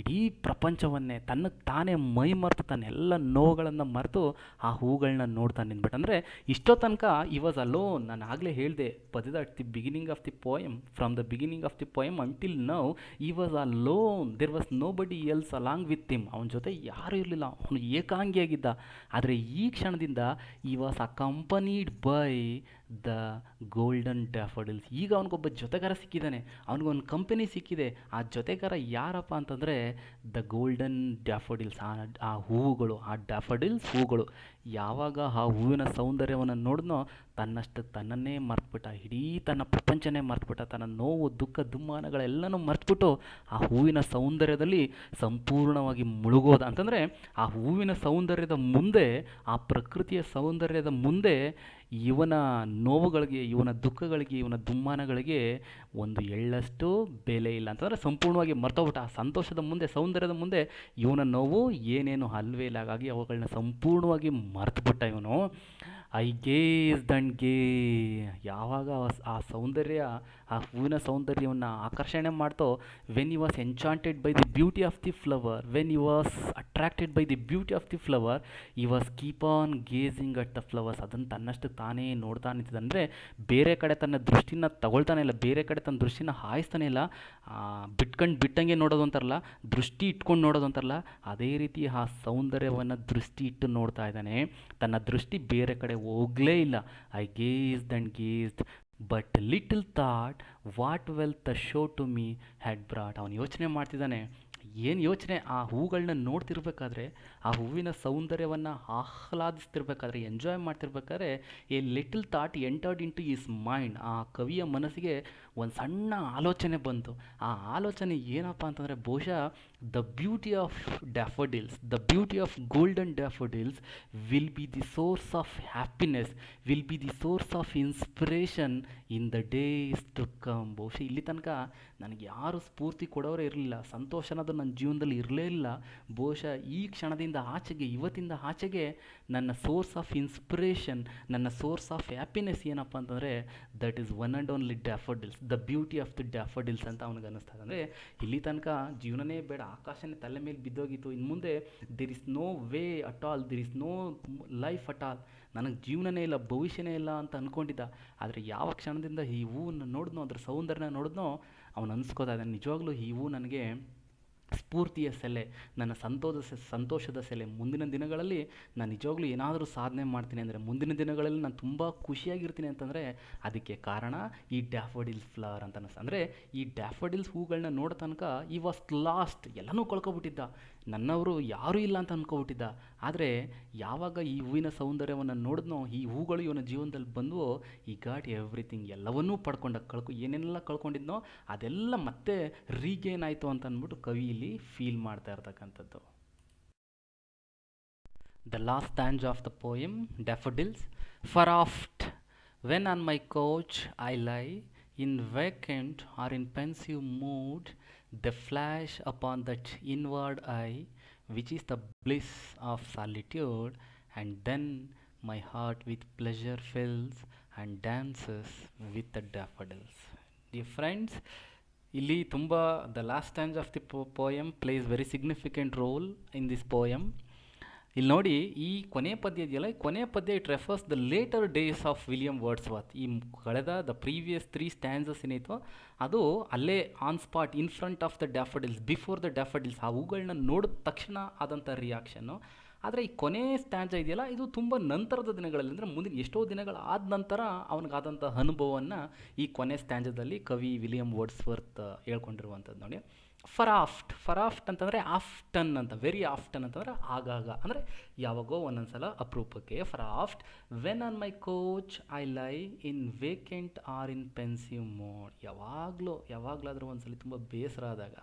ಇಡೀ ಪ್ರಪಂಚವನ್ನೇ ತನ್ನಕ್ಕೆ ತಾನೇ ಮೈ ಮರೆತು, ತನ್ನೆಲ್ಲ ನೋವುಗಳನ್ನು ಮರೆತು ಆ ಹೂಗಳನ್ನ ನೋಡ್ತಾ ನಿಂತ್ಬಿಟ್ಟು. ಅಂದರೆ ಇಷ್ಟೋ ತನಕ ಈ ವಾಸ್ ಅಲೋನ್. ನಾನು ಆಗಲೇ ಹೇಳಿದೆ ಪದ್ಯದ at the beginning of the poem, from the beginning of the poem until now he was alone, there was nobody else along with him. ಅವನ ಜೊತೆ ಯಾರೂ ಇರಲಿಲ್ಲ, ಅವನು ಏಕಾಂಗಿಯಾಗಿದ್ದ. ಆದರೆ ಈ ಕ್ಷಣದಿಂದ ಈ ವಾಸ್ ಅಕಂಪನೀಡ್ ಬೈ ದ ಗೋಲ್ಡನ್ ಡ್ಯಾಫಡಿಲ್ಸ್. ಈಗ ಅವನಿಗೊಬ್ಬ ಜೊತೆಗಾರ ಸಿಕ್ಕಿದ್ದಾನೆ, ಅವನಿಗೊಂದು ಕಂಪನಿ ಸಿಕ್ಕಿದೆ. ಆ ಜೊತೆಗಾರ ಯಾರಪ್ಪ ಅಂತಂದರೆ ದ ಗೋಲ್ಡನ್ ಡ್ಯಾಫಡಿಲ್ಸ್, ಆ ಹೂವುಗಳು, ಆ ಡ್ಯಾಫಡಿಲ್ಸ್ ಹೂಗಳು. ಯಾವಾಗ ಆ ಹೂವಿನ ಸೌಂದರ್ಯವನ್ನು ನೋಡಿದ್ನೋ, ತನ್ನಷ್ಟಕ್ಕೆ ತನ್ನನ್ನೇ ಮರ್ತ್ಬಿಟ್ಟ, ಇಡೀ ತನ್ನ ಪ್ರಪಂಚನೇ ಮರ್ತ್ಬಿಟ್ಟ, ತನ್ನ ನೋವು ದುಃಖ ದುಮ್ಮಾನಗಳೆಲ್ಲನೂ ಮರ್ತ್ಬಿಟ್ಟು ಆ ಹೂವಿನ ಸೌಂದರ್ಯದಲ್ಲಿ ಸಂಪೂರ್ಣವಾಗಿ ಮುಳುಗೋದ. ಅಂತಂದರೆ ಆ ಹೂವಿನ ಸೌಂದರ್ಯದ ಮುಂದೆ, ಆ ಪ್ರಕೃತಿಯ ಸೌಂದರ್ಯದ ಮುಂದೆ ಇವನ ನೋವುಗಳಿಗೆ, ಇವನ ದುಃಖಗಳಿಗೆ, ಇವನ ದುಮ್ಮಾನಗಳಿಗೆ ಒಂದು ಎಳ್ಳಷ್ಟು ಬೆಲೆ ಇಲ್ಲ. ಅಂತಂದರೆ ಸಂಪೂರ್ಣವಾಗಿ ಮರ್ತೋಗ್ಬಿಟ್ಟ. ಆ ಸಂತೋಷದ ಮುಂದೆ, ಸೌಂದರ್ಯದ ಮುಂದೆ ಇವನ ನೋವು ಏನೇನು ಅಲ್ವೇ ಇಲ್ಲ. ಹಾಗಾಗಿ ಅವುಗಳನ್ನ ಸಂಪೂರ್ಣವಾಗಿ ಮರ್ತುಬಿಟ್ಟ ಇವನು. ಐ ಗೇಸ್ಡ್ ಆ್ಯಂಡ್ ಗೇ. ಯಾವಾಗ ಆ ಸೌಂದರ್ಯ, ಆ ಹೂವಿನ ಸೌಂದರ್ಯವನ್ನು ಆಕರ್ಷಣೆ ಮಾಡ್ತೋ, when you was enchanted by the beauty of the flower, when you was attracted by the beauty of the flower, you was keep on gazing at the flowers. ಅದನ್ನು ತನ್ನಷ್ಟು ತಾನೇ ನೋಡ್ತಾ ನಿಂತಿದೆ. ಅಂದರೆ ಬೇರೆ ಕಡೆ ತನ್ನ ದೃಷ್ಟಿನ ತಗೊಳ್ತಾನೆ ಇಲ್ಲ, ಬೇರೆ ಕಡೆ ತನ್ನ ದೃಷ್ಟಿನ ಹಾಯಿಸ್ತಾನೆ ಇಲ್ಲ. ಬಿಟ್ಟಂಗೆ ನೋಡೋದು ಅಂತಾರಲ್ಲ, ದೃಷ್ಟಿ ಇಟ್ಕೊಂಡು ನೋಡೋದು ಅಂತಾರಲ್ಲ, ಅದೇ ರೀತಿ ಆ ಸೌಂದರ್ಯವನ್ನು ದೃಷ್ಟಿ ಇಟ್ಟು ನೋಡ್ತಾ ಇದ್ದಾನೆ. ತನ್ನ ದೃಷ್ಟಿ ಬೇರೆ ಕಡೆ ಹೋಗಲೇ ಇಲ್ಲ. I gazed and gazed but little thought what wealth the show to me had brought. ಅವನು ಯೋಚನೆ ಮಾಡ್ತಿದ್ದಾನೆ. ಏನು ಯೋಚನೆ? ಆ ಹೂಗಳನ್ನ ನೋಡ್ತಿರ್ಬೇಕಾದ್ರೆ, ಆ ಹೂವಿನ ಸೌಂದರ್ಯವನ್ನು ಆಹ್ಲಾದಿಸ್ತಿರ್ಬೇಕಾದ್ರೆ, ಎಂಜಾಯ್ ಮಾಡ್ತಿರ್ಬೇಕಾದ್ರೆ, a little thought entered into his mind. ಆ ಕವಿಯ ಮನಸ್ಸಿಗೆ ಒಂದು ಸಣ್ಣ ಆಲೋಚನೆ ಬಂತು. ಆ ಆಲೋಚನೆ ಏನಪ್ಪ ಅಂತಂದರೆ, ಬಹುಶಃ the beauty of daffodils, the beauty of golden daffodils will be the source of happiness, will be the source of inspiration in the days to come. ಬಹುಶಃ ಇಲ್ಲಿ ತನಕ ನನಗೆ ಯಾರು ಸ್ಫೂರ್ತಿ ಕೊಡೋರೇ ಇರಲಿಲ್ಲ, ಸಂತೋಷ ಅನ್ನೋದು ನನ್ನ ಜೀವನದಲ್ಲಿ ಇರಲೇ ಇಲ್ಲ. ಬಹುಶಃ ಈ ಕ್ಷಣದಿಂದ ಆಚೆಗೆ, ಇವತ್ತಿಂದ ಆಚೆಗೆ ನನ್ನ ಸೋರ್ಸ್ ಆಫ್ ಇನ್ಸ್ಪಿರೇಷನ್, ನನ್ನ ಸೋರ್ಸ್ ಆಫ್ ಹ್ಯಾಪಿನೆಸ್ ಏನಪ್ಪ ಅಂತಂದರೆ, that is one and only daffodils, the beauty of the daffodils ಅಂತ ಅವನಿಗೆ ಅನ್ನಿಸ್ತದೆ. ಅಂದರೆ ಇಲ್ಲಿ ತನಕ ಜೀವನನೇ ಬೇಡ, ಆಕಾಶನೇ ತಲೆ ಮೇಲೆ ಬಿದ್ದೋಗಿತ್ತು, ಇನ್ನು ಮುಂದೆ there is no way at all, there is no life at all, ನನಗೆ ಜೀವನನೇ ಇಲ್ಲ, ಭವಿಷ್ಯನೇ ಇಲ್ಲ ಅಂತ ಅಂದ್ಕೊಂಡಿದ್ದ. ಆದರೆ ಯಾವ ಕ್ಷಣದಿಂದ ಈ ಹೂವನ್ನು ನೋಡಿದ್ನೋ, ಅದ್ರ ಸೌಂದರ್ಯನ ನೋಡಿದ್ನೋ, ಅವನು ಅನಿಸ್ಕೋತಾ ಇದ್ದಾನೆ, ನಿಜವಾಗ್ಲೂ ಈ ಹೂ ನನಗೆ ಸ್ಫೂರ್ತಿಯ ಸೆಲೆ, ನನ್ನ ಸಂತೋಷದ ಸೆಲೆ. ಮುಂದಿನ ದಿನಗಳಲ್ಲಿ ನಾನು ನಿಜವಾಗ್ಲೂ ಏನಾದರೂ ಸಾಧನೆ ಮಾಡ್ತೀನಿ ಅಂದರೆ, ಮುಂದಿನ ದಿನಗಳಲ್ಲಿ ನಾನು ತುಂಬ ಖುಷಿಯಾಗಿರ್ತೀನಿ ಅಂತಂದರೆ, ಅದಕ್ಕೆ ಕಾರಣ ಈ ಡ್ಯಾಫಡಿಲ್ಸ್ ಫ್ಲವರ್ ಅಂತ ಅನಿಸ್ತು. ಅಂದರೆ ಈ ಡ್ಯಾಫಡಿಲ್ಸ್ ಹೂಗಳನ್ನ ನೋಡೋ ತನಕ ಈ ವಾಸ್ ಲಾಸ್ಟ್, ಎಲ್ಲನೂ ಕಳ್ಕೊಬಿಟ್ಟಿದ್ದ, ನನ್ನವರು ಯಾರೂ ಇಲ್ಲ ಅಂತ ಅಂದ್ಕೊಬಿಟ್ಟಿದ್ದ. ಆದರೆ ಯಾವಾಗ ಈ ಹೂವಿನ ಸೌಂದರ್ಯವನ್ನು ನೋಡಿದ್ನೋ, ಈ ಹೂಗಳು ಇವನ ಜೀವನದಲ್ಲಿ ಬಂದವೋ, ಈ ಗಾಟ್ ಎವ್ರಿಥಿಂಗ್, ಎಲ್ಲವನ್ನೂ ಪಡ್ಕೊಂಡ, ಏನೆಲ್ಲ ಕಳ್ಕೊಂಡಿದ್ನೋ ಅದೆಲ್ಲ ಮತ್ತೆ ರೀಗೇನ್ ಆಯಿತು ಅಂತ ಅಂದ್ಬಿಟ್ಟು ಕವಿ ಇಲ್ಲಿ ಫೀಲ್ ಮಾಡ್ತಾ ಇರ್ತಕ್ಕಂಥದ್ದು. The last stanza of the poem daffodils. For oft when on my couch I lie, in vacant or in pensive mood, they flash upon that inward eye, which is the bliss of solitude, and then my heart with pleasure fills and dances with the daffodils. Dear friends, ಇಲ್ಲಿ ತುಂಬ the last stanza of the poem plays very significant role in this poem. ಇಲ್ಲಿ ನೋಡಿ, ಈ ಕೊನೆ ಪದ್ಯ ಇದೆಯಲ್ಲ, ಈ ಕೊನೆ ಪದ್ಯ it refers the later days of William Wordsworth. ಈ ಕಳೆದ ದ ಪ್ರೀವಿಯಸ್ 3 ಸ್ಟ್ಯಾನ್ಸಸ್ ಏನಿತ್ತು, ಅದು ಅಲ್ಲೇ on spot, in front of the daffodils, before the daffodils, ಆ ಹೂಗಳನ್ನ ನೋಡಿದ ತಕ್ಷಣ ಆದಂಥ ರಿಯಾಕ್ಷನ್ನು. ಆದರೆ ಈ ಕೊನೆ ಸ್ಟ್ಯಾನ್ಸ ಇದೆಯಲ್ಲ, ಇದು ತುಂಬ ನಂತರದ ದಿನಗಳಲ್ಲಿ, ಅಂದರೆ ಮುಂದಿನ ಎಷ್ಟೋ ದಿನಗಳಾದ ನಂತರ ಅವನಿಗಾದಂಥ ಅನುಭವವನ್ನು ಈ ಕೊನೆ ಸ್ಟ್ಯಾನ್ಸದಲ್ಲಿ ಕವಿ ವಿಲಿಯಂ ವರ್ಡ್ಸ್ವರ್ತ್ ಹೇಳ್ಕೊಂಡಿರುವಂಥದ್ದು ನೋಡಿ. ಫರ್ ಆಫ್ಟ್ ಅಂತಂದರೆ ಆಫ್ಟನ್ ಅಂತ, ವೆರಿ ಆಫ್ಟನ್ ಅಂತಂದರೆ ಆಗಾಗ, ಅಂದರೆ ಯಾವಾಗೋ ಒಂದೊಂದು ಅಪರೂಪಕ್ಕೆ. For oft when on my couch I lie in vacant or in pensive mood. ಯಾವಾಗಲಾದರೂ ಒಂದ್ಸಲಿ ತುಂಬ ಬೇಸರ ಆದಾಗ,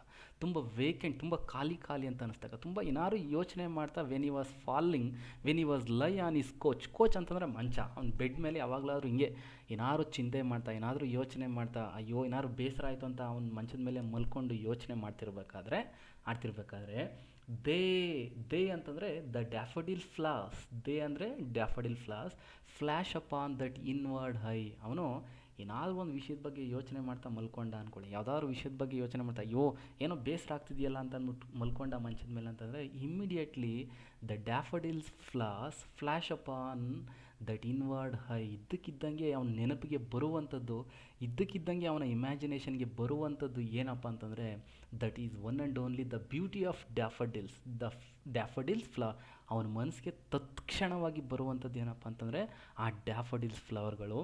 ತುಂಬ ವೇಕೆಂಟ್, ತುಂಬ ಖಾಲಿ ಖಾಲಿ ಅಂತ ಅನಿಸ್ದಾಗ, ತುಂಬ ಏನಾದ್ರು ಯೋಚನೆ ಮಾಡ್ತಾ ವೆನ್ ಈ ವಾಸ್ ಲೈ ಆನ್ ಇಸ್ ಕೋಚ್ ಅಂತಂದರೆ ಮಂಚ, ಅವ್ನ ಬೆಡ್ ಮೇಲೆ ಯಾವಾಗಲಾದ್ರೂ ಹಿಂಗೆ ಏನಾದ್ರು ಚಿಂತೆ ಮಾಡ್ತಾ, ಏನಾದರೂ ಯೋಚನೆ ಮಾಡ್ತಾ, ಅಯ್ಯೋ ಏನಾದ್ರು ಬೇಸರ ಆಯಿತು ಅಂತ ಅವ್ನ ಮಂಚದ ಮೇಲೆ ಮಲ್ಕೊಂಡು ಯೋಚನೆ ಆಡ್ತಿರ್ಬೇಕಾದ್ರೆ ದೇ ಅಂತಂದರೆ ದ ಡ್ಯಾಫೋಡಿಲ್ ಫ್ಲಾಸ್, ದೇ ಅಂದರೆ daffodil flash flash upon that inward eye. ಅವನು ಏನಾದರೂ ಒಂದು ವಿಷಯದ ಬಗ್ಗೆ ಯೋಚನೆ ಮಾಡ್ತಾ ಮಲ್ಕೊಂಡ ಅಂದ್ಕೊಳ್ಳಿ, ಯಾವುದಾದ್ರು ವಿಷಯದ ಬಗ್ಗೆ ಯೋಚನೆ ಮಾಡ್ತಾ, ಅಯ್ಯೋ ಏನೋ ಬೇಸರ ಆಗ್ತಿದೆಯಲ್ಲ ಅಂತ ಅಂದ್ಬಿಟ್ಟು ಮಲ್ಕೊಂಡ ಮಂಚದ ಮೇಲೆ ಅಂತಂದರೆ, immediately the daffodils flash upon that inward eye. ಇದ್ದಕ್ಕಿದ್ದಂಗೆ ಅವನ ನೆನಪಿಗೆ ಬರುವಂಥದ್ದು, ಇದ್ದಕ್ಕಿದ್ದಂಗೆ ಅವನ ಇಮ್ಯಾಜಿನೇಷನ್ಗೆ ಬರುವಂಥದ್ದು ಏನಪ್ಪ ಅಂತಂದರೆ, that is one and only the beauty of daffodils ಅವನ ಮನಸ್ಸಿಗೆ ತತ್ಕ್ಷಣವಾಗಿ ಬರುವಂಥದ್ದು ಏನಪ್ಪ ಅಂತಂದರೆ ಆ ಡ್ಯಾಫೋಡಿಲ್ಸ್ ಫ್ಲವರ್ಗಳು,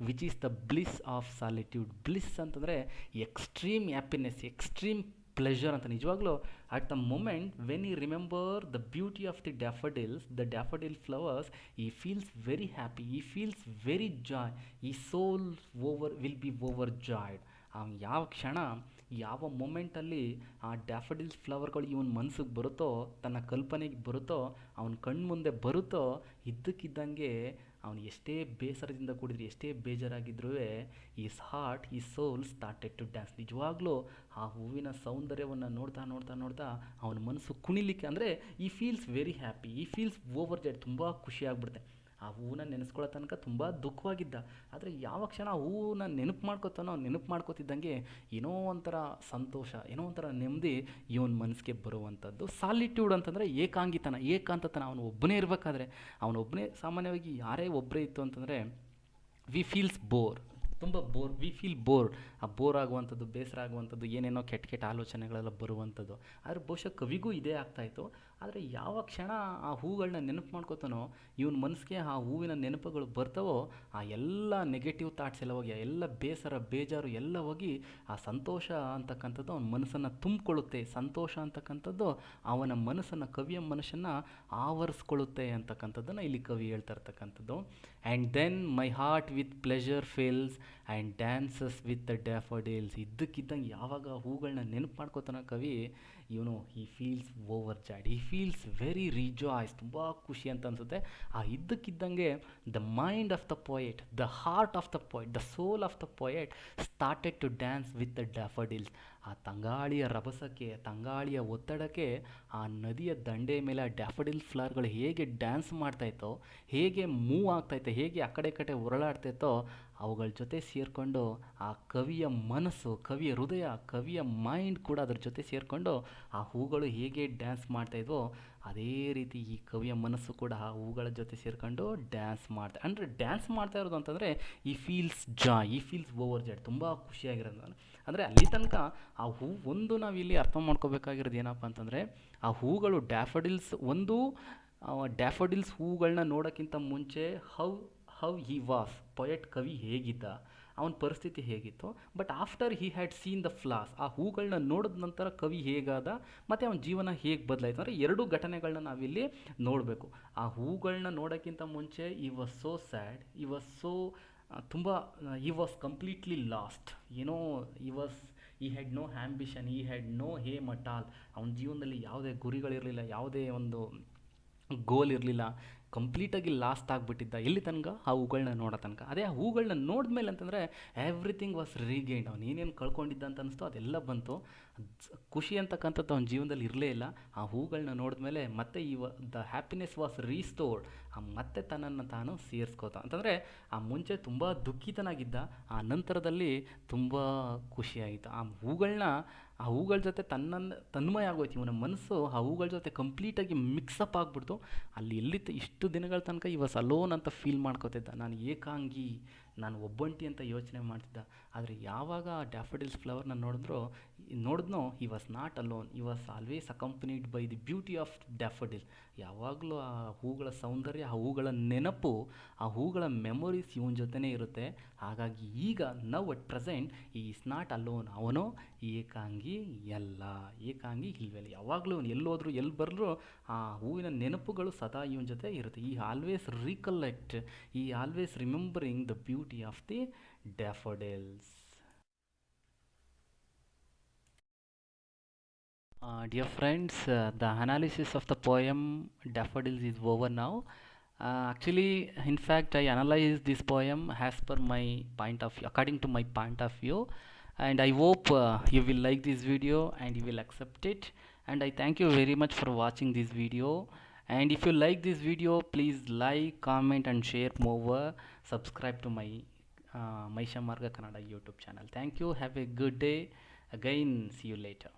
which is the bliss of solitude. Bliss ಅಂತಂದರೆ ಎಕ್ಸ್ಟ್ರೀಮ್ ಹ್ಯಾಪಿನೆಸ್, ಎಕ್ಸ್ಟ್ರೀಮ್ ಪ್ಲೆಷರ್ ಅಂತ. ನಿಜವಾಗ್ಲೂ at the moment when he remember the beauty of the daffodil flowers, he feels very happy, he feels very joy, he soul will be overjoyed. ಯಾವ ಕ್ಷಣ, ಯಾವ ಮೊಮೆಂಟಲ್ಲಿ ಆ daffodils ಫ್ಲವರ್ಗಳು ಇವನ ಮನಸ್ಸಿಗೆ ಬರುತ್ತೋ, ತನ್ನ ಕಲ್ಪನೆಗೆ ಬರುತ್ತೋ, ಅವನ ಕಣ್ಮುಂದೆ ಬರುತ್ತೋ, ಇದ್ದಕ್ಕಿದ್ದಂಗೆ ಅವನು ಎಷ್ಟೇ ಬೇಸರದಿಂದ ಕೂಡಿದ್ರೆ, ಎಷ್ಟೇ ಬೇಜಾರಾಗಿದ್ರೂ ಈ ಸೋಲ್ ಸ್ಟಾರ್ಟೆಡ್ ಟು ಡ್ಯಾನ್ಸ್. ನಿಜವಾಗ್ಲೂ ಆ ಹೂವಿನ ಸೌಂದರ್ಯವನ್ನು ನೋಡ್ತಾ ಅವನ ಮನಸ್ಸು ಕುಣಿಲಿಕ್ಕೆ, ಅಂದರೆ ಈ feels very happy, he feels over ಜೈಡ್, ತುಂಬ ಖುಷಿ ಆಗ್ಬಿಡುತ್ತೆ. ಆ ಹೂವನ್ನ ನೆನೆಸ್ಕೊಳ್ಳೋ ತನಕ ತುಂಬ ದುಃಖವಾಗಿದ್ದ, ಆದರೆ ಯಾವ ಕ್ಷಣ ಆ ಹೂವನ್ನ ನೆನಪು ಮಾಡ್ಕೋತಿದ್ದಂಗೆ ಏನೋ ಒಂಥರ ಸಂತೋಷ, ಏನೋ ಒಂಥರ ನೆಮ್ಮದಿ ಇವನ ಮನಸ್ಸಿಗೆ ಬರುವಂಥದ್ದು. ಸಾಲಿಟ್ಯೂಡ್ ಅಂತಂದರೆ ಏಕಾಂತತನ. ಅವನು ಒಬ್ಬನೇ ಇರಬೇಕಾದ್ರೆ, ಸಾಮಾನ್ಯವಾಗಿ ಯಾರೇ ಒಬ್ಬರೇ ಇತ್ತು ಅಂತಂದರೆ we feel bore. We feel bore. ಆ ಬೋರ್ ಆಗುವಂಥದ್ದು, ಬೇಸರ ಆಗುವಂಥದ್ದು, ಏನೇನೋ ಕೆಟ್ಟ ಆಲೋಚನೆಗಳೆಲ್ಲ ಬರುವಂಥದ್ದು. ಆದರೆ ಬಹುಶಃ ಕವಿಗೂ ಇದೇ ಆಗ್ತಾಯಿತ್ತು. ಆದರೆ ಯಾವ ಕ್ಷಣ ಆ ಹೂಗಳನ್ನ ನೆನಪು ಮಾಡ್ಕೋತಾನೋ, ಇವನ ಮನಸ್ಸಿಗೆ ಆ ಹೂವಿನ ನೆನಪುಗಳು ಬರ್ತಾವೋ, ಆ ಎಲ್ಲ ನೆಗೆಟಿವ್ ಥಾಟ್ಸ್ ಎಲ್ಲ ಹೋಗಿ, ಆ ಎಲ್ಲ ಬೇಸರ ಬೇಜಾರು ಎಲ್ಲ ಹೋಗಿ, ಆ ಸಂತೋಷ ಅಂತಕ್ಕಂಥದ್ದು ಅವನ ಮನಸ್ಸನ್ನು ತುಂಬಿಕೊಳ್ಳುತ್ತೆ. ಸಂತೋಷ ಅಂತಕ್ಕಂಥದ್ದು ಅವನ ಮನಸ್ಸನ್ನು, ಕವಿಯ ಮನಸ್ಸನ್ನು ಆವರಿಸ್ಕೊಳ್ಳುತ್ತೆ ಅಂತಕ್ಕಂಥದ್ದನ್ನು ಇಲ್ಲಿ ಕವಿ ಹೇಳ್ತಾ ಇರ್ತಕ್ಕಂಥದ್ದು. And then my heart with pleasure fills and dances with the daffodils. ಇದ್ದಕ್ಕಿದ್ದಂಗೆ ಯಾವಾಗ ಹೂಗಳನ್ನ ನೆನಪು ಮಾಡ್ಕೋತಾನ ಕವಿ, ಇವನು he feels overjoyed, he feels very rejoice, ತುಂಬ ಖುಷಿ ಅಂತ ಅನಿಸುತ್ತೆ. ಆ ಇದ್ದಕ್ಕಿದ್ದಂಗೆ the mind of the poet, the heart of the poet, the soul of the poet started to dance with the daffodils. ಆ ತಂಗಾಳಿಯ ರಭಸಕ್ಕೆ, ತಂಗಾಳಿಯ ಒತ್ತಡಕ್ಕೆ, ಆ ನದಿಯ ದಂಡೆ ಮೇಲೆ ಆ ಡ್ಯಾಫೋಡಿಲ್ ಫ್ಲವರ್ಗಳು ಹೇಗೆ ಡ್ಯಾನ್ಸ್ ಮಾಡ್ತಾಯಿತ್ತೋ, ಹೇಗೆ ಮೂವ್ ಆಗ್ತಾಯಿತ್ತು, ಹೇಗೆ ಆ ಕಡೆ ಓಡಾಡ್ತಾಯಿತ್ತೋ, ಅವುಗಳ ಜೊತೆ ಸೇರಿಕೊಂಡು ಆ ಕವಿಯ ಮನಸ್ಸು, ಕವಿಯ ಹೃದಯ, ಕವಿಯ ಮೈಂಡ್ ಕೂಡ ಅದ್ರ ಜೊತೆ ಸೇರಿಕೊಂಡು ಆ ಹೂಗಳು ಹೇಗೆ ಡ್ಯಾನ್ಸ್ ಮಾಡ್ತಾಯಿದ್ವೋ, ಅದೇ ರೀತಿ ಈ ಕವಿಯ ಮನಸ್ಸು ಕೂಡ ಆ ಹೂಗಳ ಜೊತೆ ಸೇರಿಕೊಂಡು ಡ್ಯಾನ್ಸ್ ಮಾಡ್ತಾ ಇರೋದು ಅಂತಂದರೆ ಈ ಫೀಲ್ಸ್ ಜಾಯ್, ಈ ಫೀಲ್ಸ್ ಓವರ್ ಜಾಯ್, ತುಂಬ ಖುಷಿಯಾಗಿರೋದು. ಅಂದರೆ ಅಲ್ಲಿ ತನಕ ಆ ಹೂ ಒಂದು ನಾವಿಲ್ಲಿ ಅರ್ಥ ಮಾಡ್ಕೋಬೇಕಾಗಿರೋದು ಏನಪ್ಪ ಅಂತಂದರೆ, ಆ ಹೂಗಳು ಡ್ಯಾಫೋಡಿಲ್ಸ್ ಹೂಗಳನ್ನ ನೋಡೋಕ್ಕಿಂತ ಮುಂಚೆ ಹೌ ಹಿ ವಾಸ್, ಪೊಯೆಟ್ ಕವಿ ಹೇಗಿದ್ದ, ಅವನ ಪರಿಸ್ಥಿತಿ ಹೇಗಿತ್ತು. But after he had seen the flaws, ಆ ಹೂಗಳನ್ನ ನೋಡಿದ ನಂತರ ಕವಿ ಹೇಗಾದ ಮತ್ತು ಅವನ ಜೀವನ ಹೇಗೆ ಬದಲಾಯಿತು, ಅಂದರೆ ಎರಡು ಘಟನೆಗಳನ್ನ ನಾವಿಲ್ಲಿ ನೋಡಬೇಕು. ಆ ಹೂಗಳನ್ನ ನೋಡೋಕ್ಕಿಂತ ಮುಂಚೆ he was so sad, he was completely lost. ಏನೋ he had no ambition, he had no aim at all. ಅವನ ಜೀವನದಲ್ಲಿ ಯಾವುದೇ ಗುರಿಗಳಿರಲಿಲ್ಲ, ಯಾವುದೇ ಒಂದು ಗೋಲ್ ಇರಲಿಲ್ಲ, ಕಂಪ್ಲೀಟಾಗಿ ಲಾಸ್ಟ್ ಆಗಿಬಿಟ್ಟಿದ್ದ. ಎಲ್ಲಿ ತನಕ ಆ ಹೂಗಳನ್ನ ನೋಡೋ ತನಕ. ಅದೇ ಆ ಹೂಗಳನ್ನ ನೋಡಿದ್ಮೇಲೆ ಅಂತಂದರೆ ಎವ್ರಿಥಿಂಗ್ ವಾಸ್ ರೀಗೈನ್ಡ್. ಅವನು ಏನೇನು ಕಳ್ಕೊಂಡಿದ್ದ ಅಂತ ಅನಿಸ್ತು ಅದೆಲ್ಲ ಬಂತು. ಖುಷಿ ಅಂತಕ್ಕಂಥದ್ದು ಅವನ ಜೀವನದಲ್ಲಿ ಇರಲೇ ಇಲ್ಲ. ಆ ಹೂಗಳನ್ನ ನೋಡಿದ್ಮೇಲೆ ಮತ್ತೆ ದ ಹ್ಯಾಪಿನೆಸ್ ವಾಸ್ ರೀಸ್ಟೋರ್ಡ್. ಮತ್ತೆ ತನ್ನನ್ನು ತಾನು ಸೇರಿಸ್ಕೋತ. ಅಂತಂದರೆ ಆ ಮುಂಚೆ ತುಂಬ ದುಃಖಿತನಾಗಿದ್ದ, ಆ ನಂತರದಲ್ಲಿ ತುಂಬ ಖುಷಿಯಾಗಿತ್ತು. ಆ ಹೂಗಳ ಜೊತೆ ತನ್ಮಯ ಆಗೋಯ್ತು. ಇವನ ಮನಸ್ಸು ಆ ಹೂಗಳ ಜೊತೆ ಕಂಪ್ಲೀಟಾಗಿ ಮಿಕ್ಸಪ್ ಆಗಿಬಿಡ್ತು. ಅಲ್ಲಿ ಇಷ್ಟು ದಿನಗಳ ತನಕ ಅಲೋನ್ ಅಂತ ಫೀಲ್ ಮಾಡ್ಕೋತಿದ್ದ, ನಾನು ಏಕಾಂಗಿ, ನಾನು ಒಬ್ಬಂಟಿ ಅಂತ ಯೋಚನೆ ಮಾಡ್ತಿದ್ದ. ಆದರೆ ಯಾವಾಗ ಆ ಡ್ಯಾಫೋಡಿಲ್ಸ್ ಫ್ಲವರ್ನ ನೋಡಿದ್ರೋ ನೋಡಿದ್ನೋ he was not alone, he was always accompanied by the beauty of daffodil. ಯಾವಾಗಲೂ ಆ ಹೂಗಳ ಸೌಂದರ್ಯ, ಆ ಹೂಗಳ ನೆನಪು, ಆ ಹೂಗಳ ಮೆಮೊರೀಸ್ ಇವನ ಜೊತೆನೇ ಇರುತ್ತೆ. ಹಾಗಾಗಿ ಈಗ ನವ್ ಅಟ್ ಪ್ರೆಸೆಂಟ್ ಈ ಈಸ್ ನಾಟ್ ಅಲೋನ್, ಅವನು ಏಕಾಂಗಿ ಎಲ್ಲ, ಏಕಾಂಗಿ ಇಲ್ವಲ್ಲ. ಯಾವಾಗಲೂ ಅವನು ಎಲ್ಲೋದ್ರು ಎಲ್ಲಿ ಬರಲು ಆ ಹೂವಿನ ನೆನಪುಗಳು ಸದಾ ಇವನ ಜೊತೆ ಇರುತ್ತೆ. He always recollect, he always remembering the beauty of the daffodils. Dear friends, the analysis of the poem Daffodils is over now. Actually, in fact, I analyzed this poem as per my point of view, according to my point of view, and I hope you will like this video and you will accept it. And I thank you very much for watching this video. And if you like this video, please like, comment, and share more. Subscribe to my Maisha Marga Kannada YouTube channel. Thank you. Have a good day. Again, see you later.